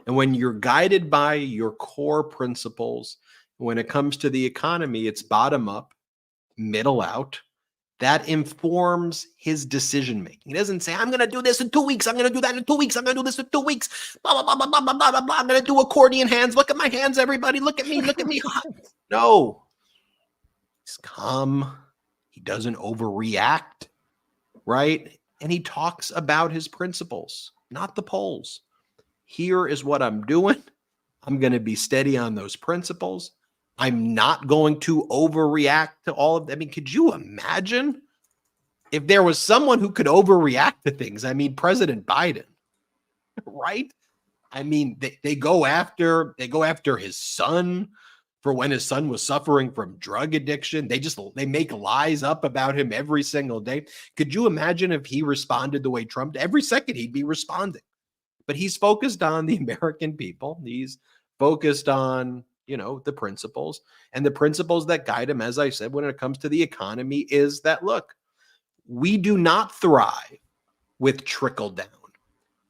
And when you're guided by your core principles, when it comes to the economy, it's bottom up, middle out. That informs his decision making. He doesn't say, I'm going to do this in 2 weeks. I'm going to do that in 2 weeks. I'm going to do this in 2 weeks. Blah, blah, blah, blah, blah, blah, blah, blah. I'm going to do accordion hands. Look at my hands, everybody. Look at me. Look at me. No. He's calm. He doesn't overreact, right? And he talks about his principles, not the polls. Here is what I'm doing. I'm going to be steady on those principles. I'm not going to overreact to all of them. I mean, could you imagine if there was someone who could overreact to things? I mean, President Biden, right? I mean, they go after his son for when his son was suffering from drug addiction. They make lies up about him every single day. Could you imagine if he responded the way Trump did? Every second he'd be responding. But he's focused on the American people. He's focused on, you know, the principles, and the principles that guide him, as I said, when it comes to the economy is that, look, we do not thrive with trickle down.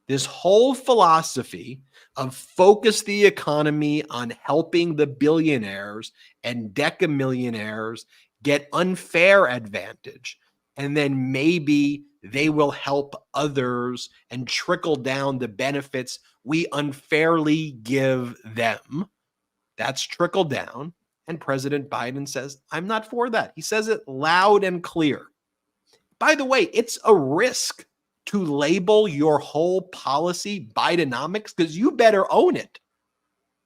This whole philosophy of focus the economy on helping the billionaires and decamillionaires get unfair advantage, and then maybe they will help others and trickle down the benefits we unfairly give them. That's trickle down. And President Biden says, I'm not for that. He says it loud and clear. By the way, it's a risk to label your whole policy Bidenomics because you better own it.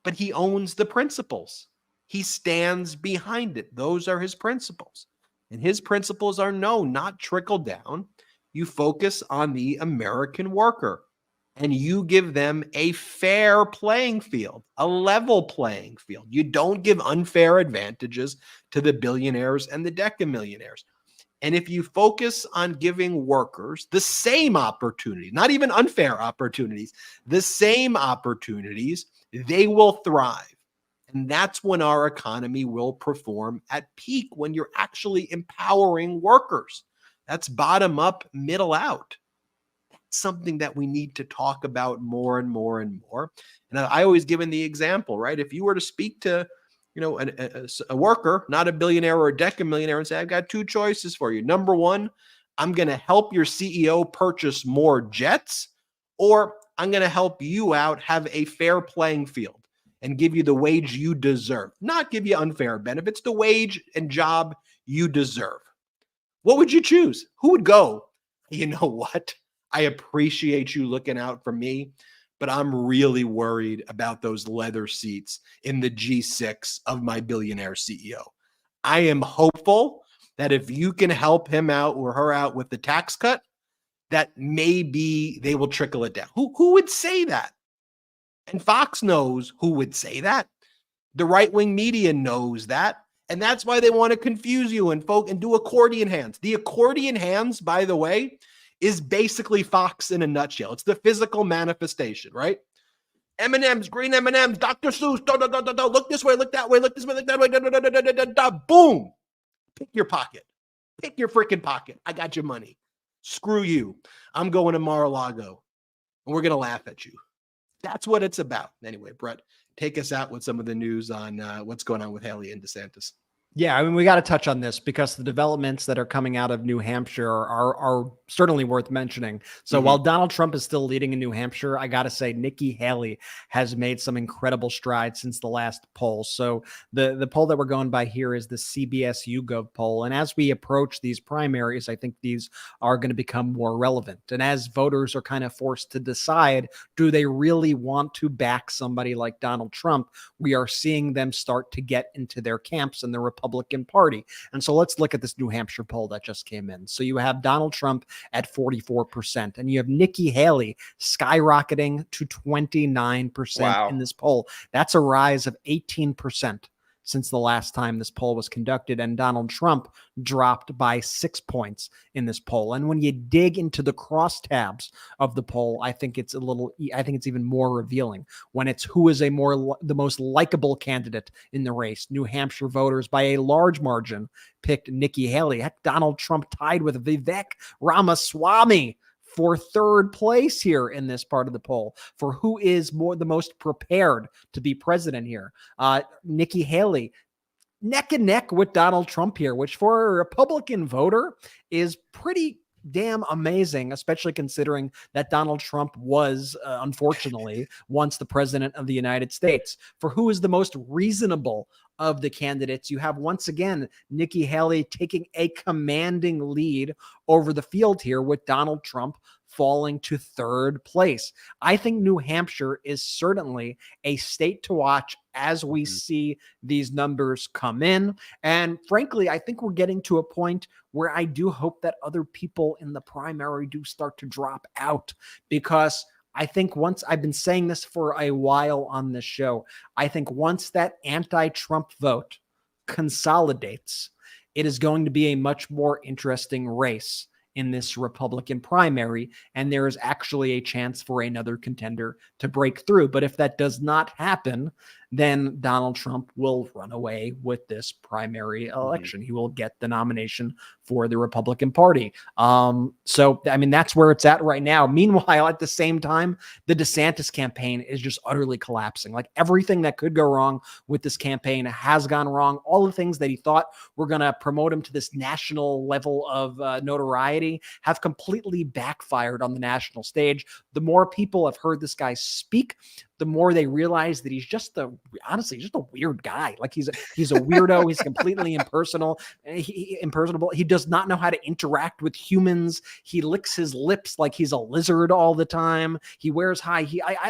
But he owns the principles. He stands behind it. Those are his principles. And his principles are no, not trickle down. You focus on the American worker and you give them a fair playing field, a level playing field. You don't give unfair advantages to the billionaires and the decamillionaires. And if you focus on giving workers the same opportunity, not even unfair opportunities, the same opportunities, they will thrive. And that's when our economy will perform at peak, when you're actually empowering workers. That's bottom up, middle out. That's something that we need to talk about more and more and more. And I always give the example, right? If you were to speak to, you know, a worker, not a billionaire or a decamillionaire, and say, I've got two choices for you. Number one, I'm going to help your CEO purchase more jets, or I'm going to help you out have a fair playing field and give you the wage you deserve, not give you unfair benefits, the wage and job you deserve. What would you choose? Who would go, you know what? I appreciate you looking out for me, but I'm really worried about those leather seats in the G6 of my billionaire CEO. I am hopeful that if you can help him out or her out with the tax cut, that maybe they will trickle it down. Who would say that? And Fox knows who would say that. The right-wing media knows that. And that's why they want to confuse you and do accordion hands. The accordion hands, by the way, is basically Fox in a nutshell. It's the physical manifestation, right? M&M's, green M&M's, Dr. Seuss, look this way, look that way, look this way, look that way, boom. Pick your pocket. Pick your freaking pocket. I got your money. Screw you. I'm going to Mar-a-Lago, and we're going to laugh at you. That's what it's about. Anyway, Brett, take us out with some of the news on what's going on with Haley and DeSantis. Yeah, I mean, we got to touch on this because the developments that are coming out of New Hampshire are certainly worth mentioning. So while Donald Trump is still leading in New Hampshire, I got to say Nikki Haley has made some incredible strides since the last poll. So the poll that we're going by here is the CBS YouGov poll. And as we approach these primaries, I think these are going to become more relevant. And as voters are kind of forced to decide, do they really want to back somebody like Donald Trump? We are seeing them start to get into their camps in the Republican Party. And so let's look at this New Hampshire poll that just came in. So you have Donald Trump at 44%, and you have Nikki Haley skyrocketing to 29% in this poll. That's a rise of 18% since the last time this poll was conducted, and Donald Trump dropped by 6 points in this poll. And when you dig into the crosstabs of the poll, I think it's even more revealing when it's who is the most likable candidate in the race. New Hampshire voters by a large margin picked Nikki Haley. Heck, Donald Trump tied with Vivek Ramaswamy for third place here in this part of the poll for who is the most prepared to be president here. Nikki Haley neck and neck with Donald Trump here, which for a Republican voter is pretty damn amazing, especially considering that Donald Trump was, unfortunately, once the president of the United States. For who is the most reasonable of the candidates, you have once again Nikki Haley taking a commanding lead over the field here with Donald Trump falling to third place. I think New Hampshire is certainly a state to watch as we see these numbers come in. And frankly, I think we're getting to a point where I do hope that other people in the primary do start to drop out, because I think once, I've been saying this for a while on this show, I think once that anti-Trump vote consolidates, it is going to be a much more interesting race in this Republican primary, and there is actually a chance for another contender to break through. But if that does not happen, then Donald Trump will run away with this primary election. He will get the nomination for the Republican Party. So, I mean, that's where it's at right now. Meanwhile, at the same time, the DeSantis campaign is just utterly collapsing. Like, everything that could go wrong with this campaign has gone wrong. All the things that he thought were going to promote him to this national level of notoriety have completely backfired on the national stage. The more people have heard this guy speak, the more they realize that he's just honestly just a weird guy. Like, he's a weirdo. He's completely impersonable. He does not know how to interact with humans. He licks his lips like he's a lizard all the time. He wears high.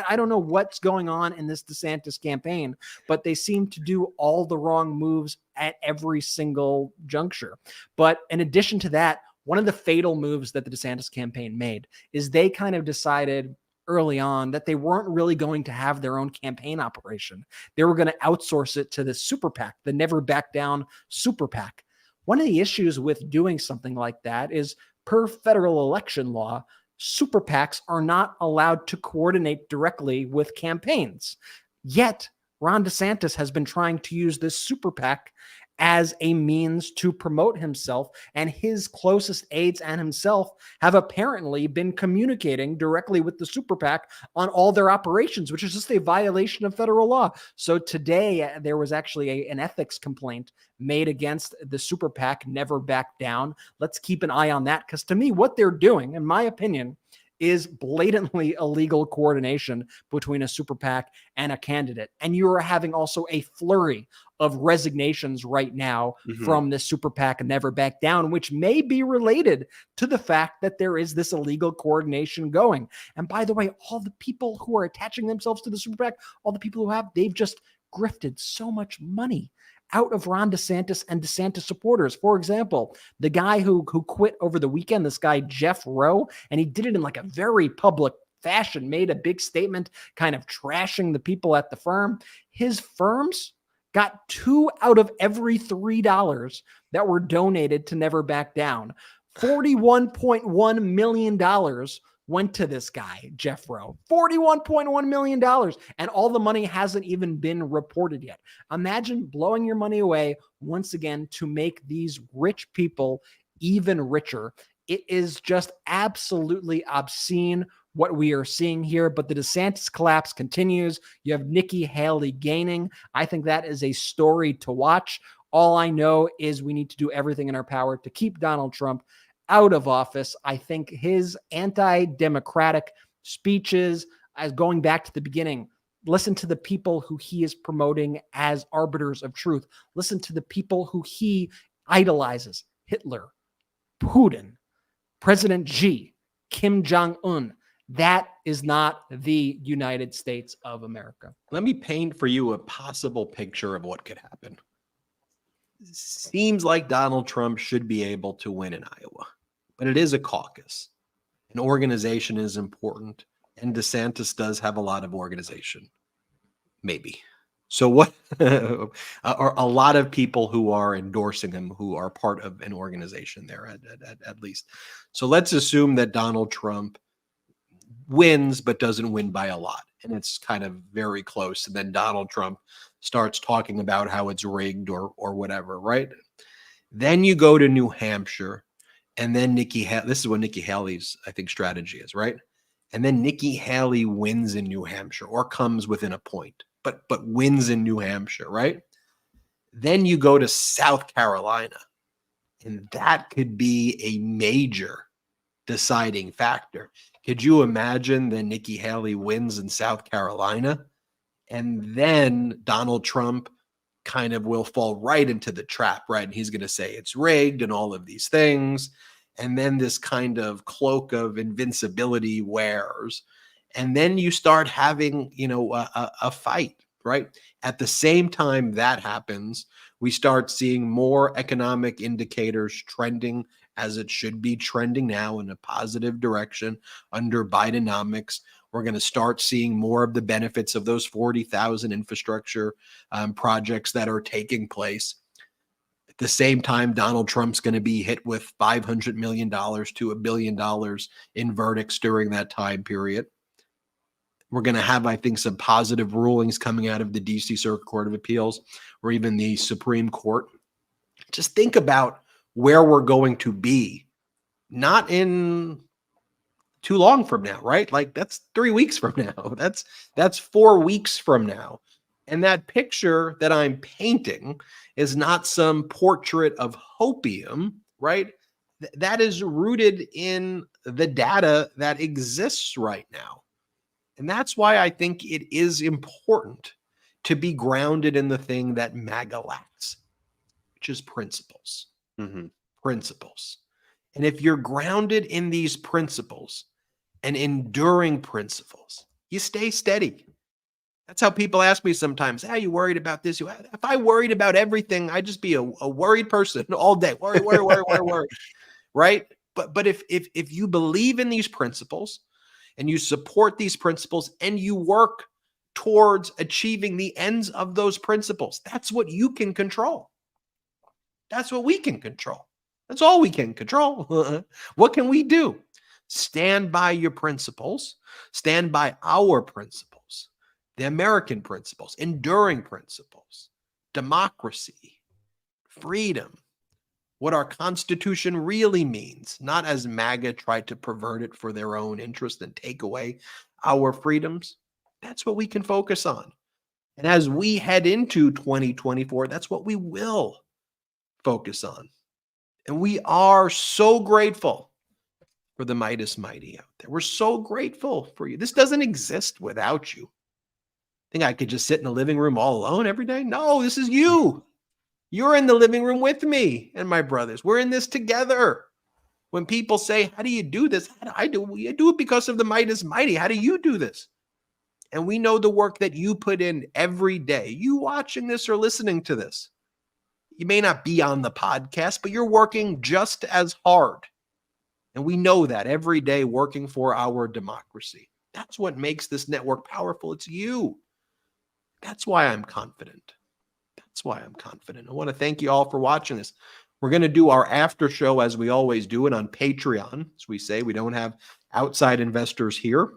I don't know what's going on in this DeSantis campaign, but they seem to do all the wrong moves at every single juncture. But in addition to that, one of the fatal moves that the DeSantis campaign made is they kind of decided early on that they weren't really going to have their own campaign operation. They were going to outsource it to the super PAC, the Never Back Down super PAC. One of the issues with doing something like that is, per federal election law, super PACs are not allowed to coordinate directly with campaigns. Yet, Ron DeSantis has been trying to use this super PAC as a means to promote himself, and his closest aides and himself have apparently been communicating directly with the super PAC on all their operations, which is just a violation of federal law. So today there was actually an ethics complaint made against the super PAC Never Back Down. Let's keep an eye on that, because to me, what they're doing, in my opinion, is blatantly illegal coordination between a super PAC and a candidate. And you are having also a flurry of resignations right now from this super PAC Never Back Down, which may be related to the fact that there is this illegal coordination going. And by the way, all the people who are attaching themselves to the super PAC, all the people who have, they've just grifted so much money out of Ron DeSantis and DeSantis supporters. For example, the guy who quit over the weekend, this guy, Jeff Rowe, and he did it in like a very public fashion, made a big statement kind of trashing the people at the firm. His firms got 2 out of every $3 that were donated to Never Back Down. $41.1 million went to this guy, Jeff Rowe. $41.1 million. And all the money hasn't even been reported yet. Imagine blowing your money away once again to make these rich people even richer. It is just absolutely obscene what we are seeing here, but the DeSantis collapse continues. You have Nikki Haley gaining. I think that is a story to watch. All I know is we need to do everything in our power to keep Donald Trump out of office. I think his anti-democratic speeches, as going back to the beginning, listen to the people who he is promoting as arbiters of truth. Listen to the people who he idolizes: Hitler, Putin, President Xi, Kim Jong-un. That is not the United States of America. Let me paint for you a possible picture of what could happen. Seems like Donald Trump should be able to win in Iowa, but it is a caucus. An organization is important, and DeSantis does have a lot of organization. Maybe. So what are a lot of people who are endorsing him who are part of an organization there at least. So let's assume that Donald Trump wins, but doesn't win by a lot. And it's kind of very close. And then Donald Trump starts talking about how it's rigged or whatever, right? Then you go to New Hampshire, and then this is what Nikki Haley's, I think, strategy is, right? And then Nikki Haley wins in New Hampshire or comes within a point, but wins in New Hampshire, right? Then you go to South Carolina, and that could be a major deciding factor. Could you imagine that Nikki Haley wins in South Carolina, and then Donald Trump kind of will fall right into the trap, right? And he's going to say it's rigged and all of these things. And then this kind of cloak of invincibility wears. And then you start having, a fight, right? At the same time that happens, we start seeing more economic indicators trending as it should be trending now in a positive direction under Bidenomics. We're going to start seeing more of the benefits of those 40,000 infrastructure projects that are taking place. At the same time, Donald Trump's going to be hit with $500 million to $1 billion in verdicts during that time period. We're going to have, I think, some positive rulings coming out of the D.C. Circuit Court of Appeals or even the Supreme Court. Just think about where we're going to be, not in too long from now, right? Like that's 3 weeks from now. That's 4 weeks from now. And that picture that I'm painting is not some portrait of hopium, right? That is rooted in the data that exists right now. And that's why I think it is important to be grounded in the thing that MAGA lacks, which is principles. Principles. And if you're grounded in these principles and enduring principles, you stay steady. That's how people ask me sometimes, "Are you worried about this?" If I worried about everything, I'd just be a worried person all day. Worry, right? But if you believe in these principles and you support these principles and you work towards achieving the ends of those principles, that's what you can control. That's what we can control. That's all we can control. What can we do? Stand by your principles. Stand by our principles. The American principles, enduring principles, democracy, freedom, what our Constitution really means, not as MAGA tried to pervert it for their own interest and take away our freedoms. That's what we can focus on. And as we head into 2024, that's what we will focus on. And we are so grateful for the Midas Mighty out there. We're so grateful for you. This doesn't exist without you. Think I could just sit in the living room all alone every day? No, this is you. You're in the living room with me and my brothers. We're in this together. When people say, how do you do this? How do I do it? I do it because of the Midas Mighty. How do you do this? And we know the work that you put in every day. You watching this or listening to this. You may not be on the podcast, but you're working just as hard. And we know that every day working for our democracy. That's what makes this network powerful. It's you. That's why I'm confident. That's why I'm confident. I want to thank you all for watching this. We're going to do our after show as we always do it on Patreon. As we say, we don't have outside investors here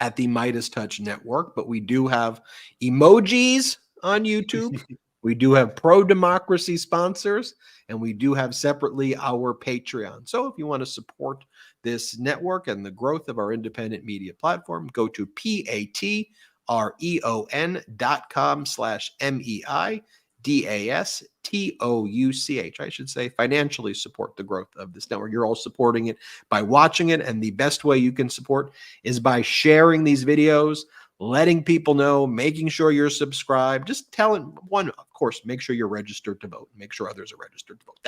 at the MeidasTouch Network, but we do have emojis on YouTube. We do have pro-democracy sponsors, and we do have separately our Patreon. So if you want to support this network and the growth of our independent media platform, go to patreon.com/MEIDASTOUCH. I should say financially support the growth of this network. You're all supporting it by watching it, and the best way you can support is by sharing these videos, letting people know, making sure you're subscribed, just telling one, of course, make sure you're registered to vote, make sure others are registered to vote.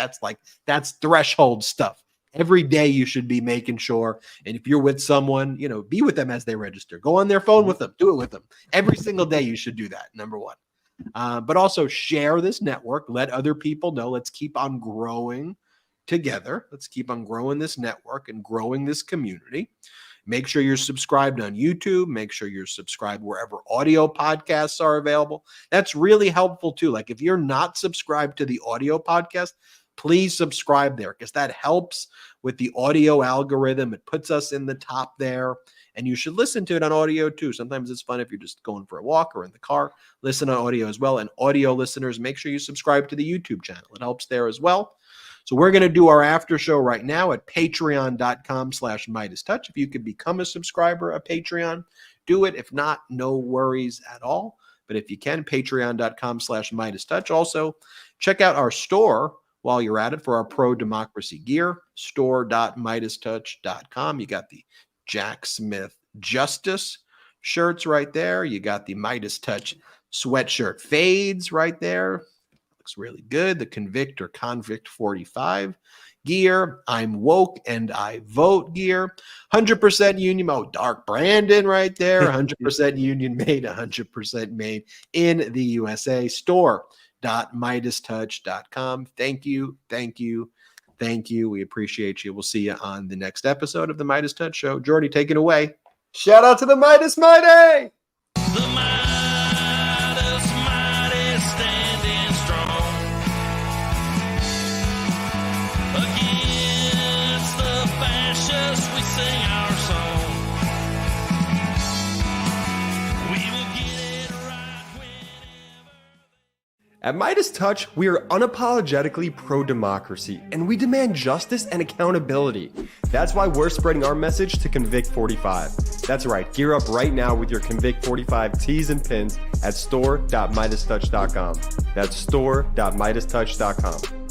That's threshold stuff. Every day you should be making sure, and if you're with someone, be with them as they register. Go on their phone with them, do it with them. Every single day you should do that, number one. But also share this network, let other people know. Let's keep on growing together. Let's keep on growing this network and growing this community. Make sure you're subscribed on YouTube. Make sure you're subscribed wherever audio podcasts are available. That's really helpful too. Like if you're not subscribed to the audio podcast, please subscribe there because that helps with the audio algorithm. It puts us in the top there, and you should listen to it on audio too. Sometimes it's fun if you're just going for a walk or in the car. Listen on audio as well. And audio listeners, make sure you subscribe to the YouTube channel. It helps there as well. So we're going to do our after show right now at patreon.com/MeidasTouch. If you could become a subscriber of Patreon, do it. If not, no worries at all. But if you can, patreon.com/MeidasTouch. Also, check out our store while you're at it for our pro-democracy gear, store.MeidasTouch.com. You got the Jack Smith Justice shirts right there. You got the MeidasTouch sweatshirt fades right there. Looks really good. The Convict or Convict 45 gear. I'm woke and I vote gear. 100% union. Oh, Dark Brandon right there. 100% union made, 100% made in the USA. Store.MeidasTouch.com. Thank you. Thank you. Thank you. We appreciate you. We'll see you on the next episode of the MeidasTouch Show. Jordy, take it away. Shout out to the Midas Mighty. At MeidasTouch, we are unapologetically pro-democracy, and we demand justice and accountability. That's why we're spreading our message to Convict 45. That's right, gear up right now with your Convict 45 tees and pins at store.MeidasTouch.com. That's store.MeidasTouch.com.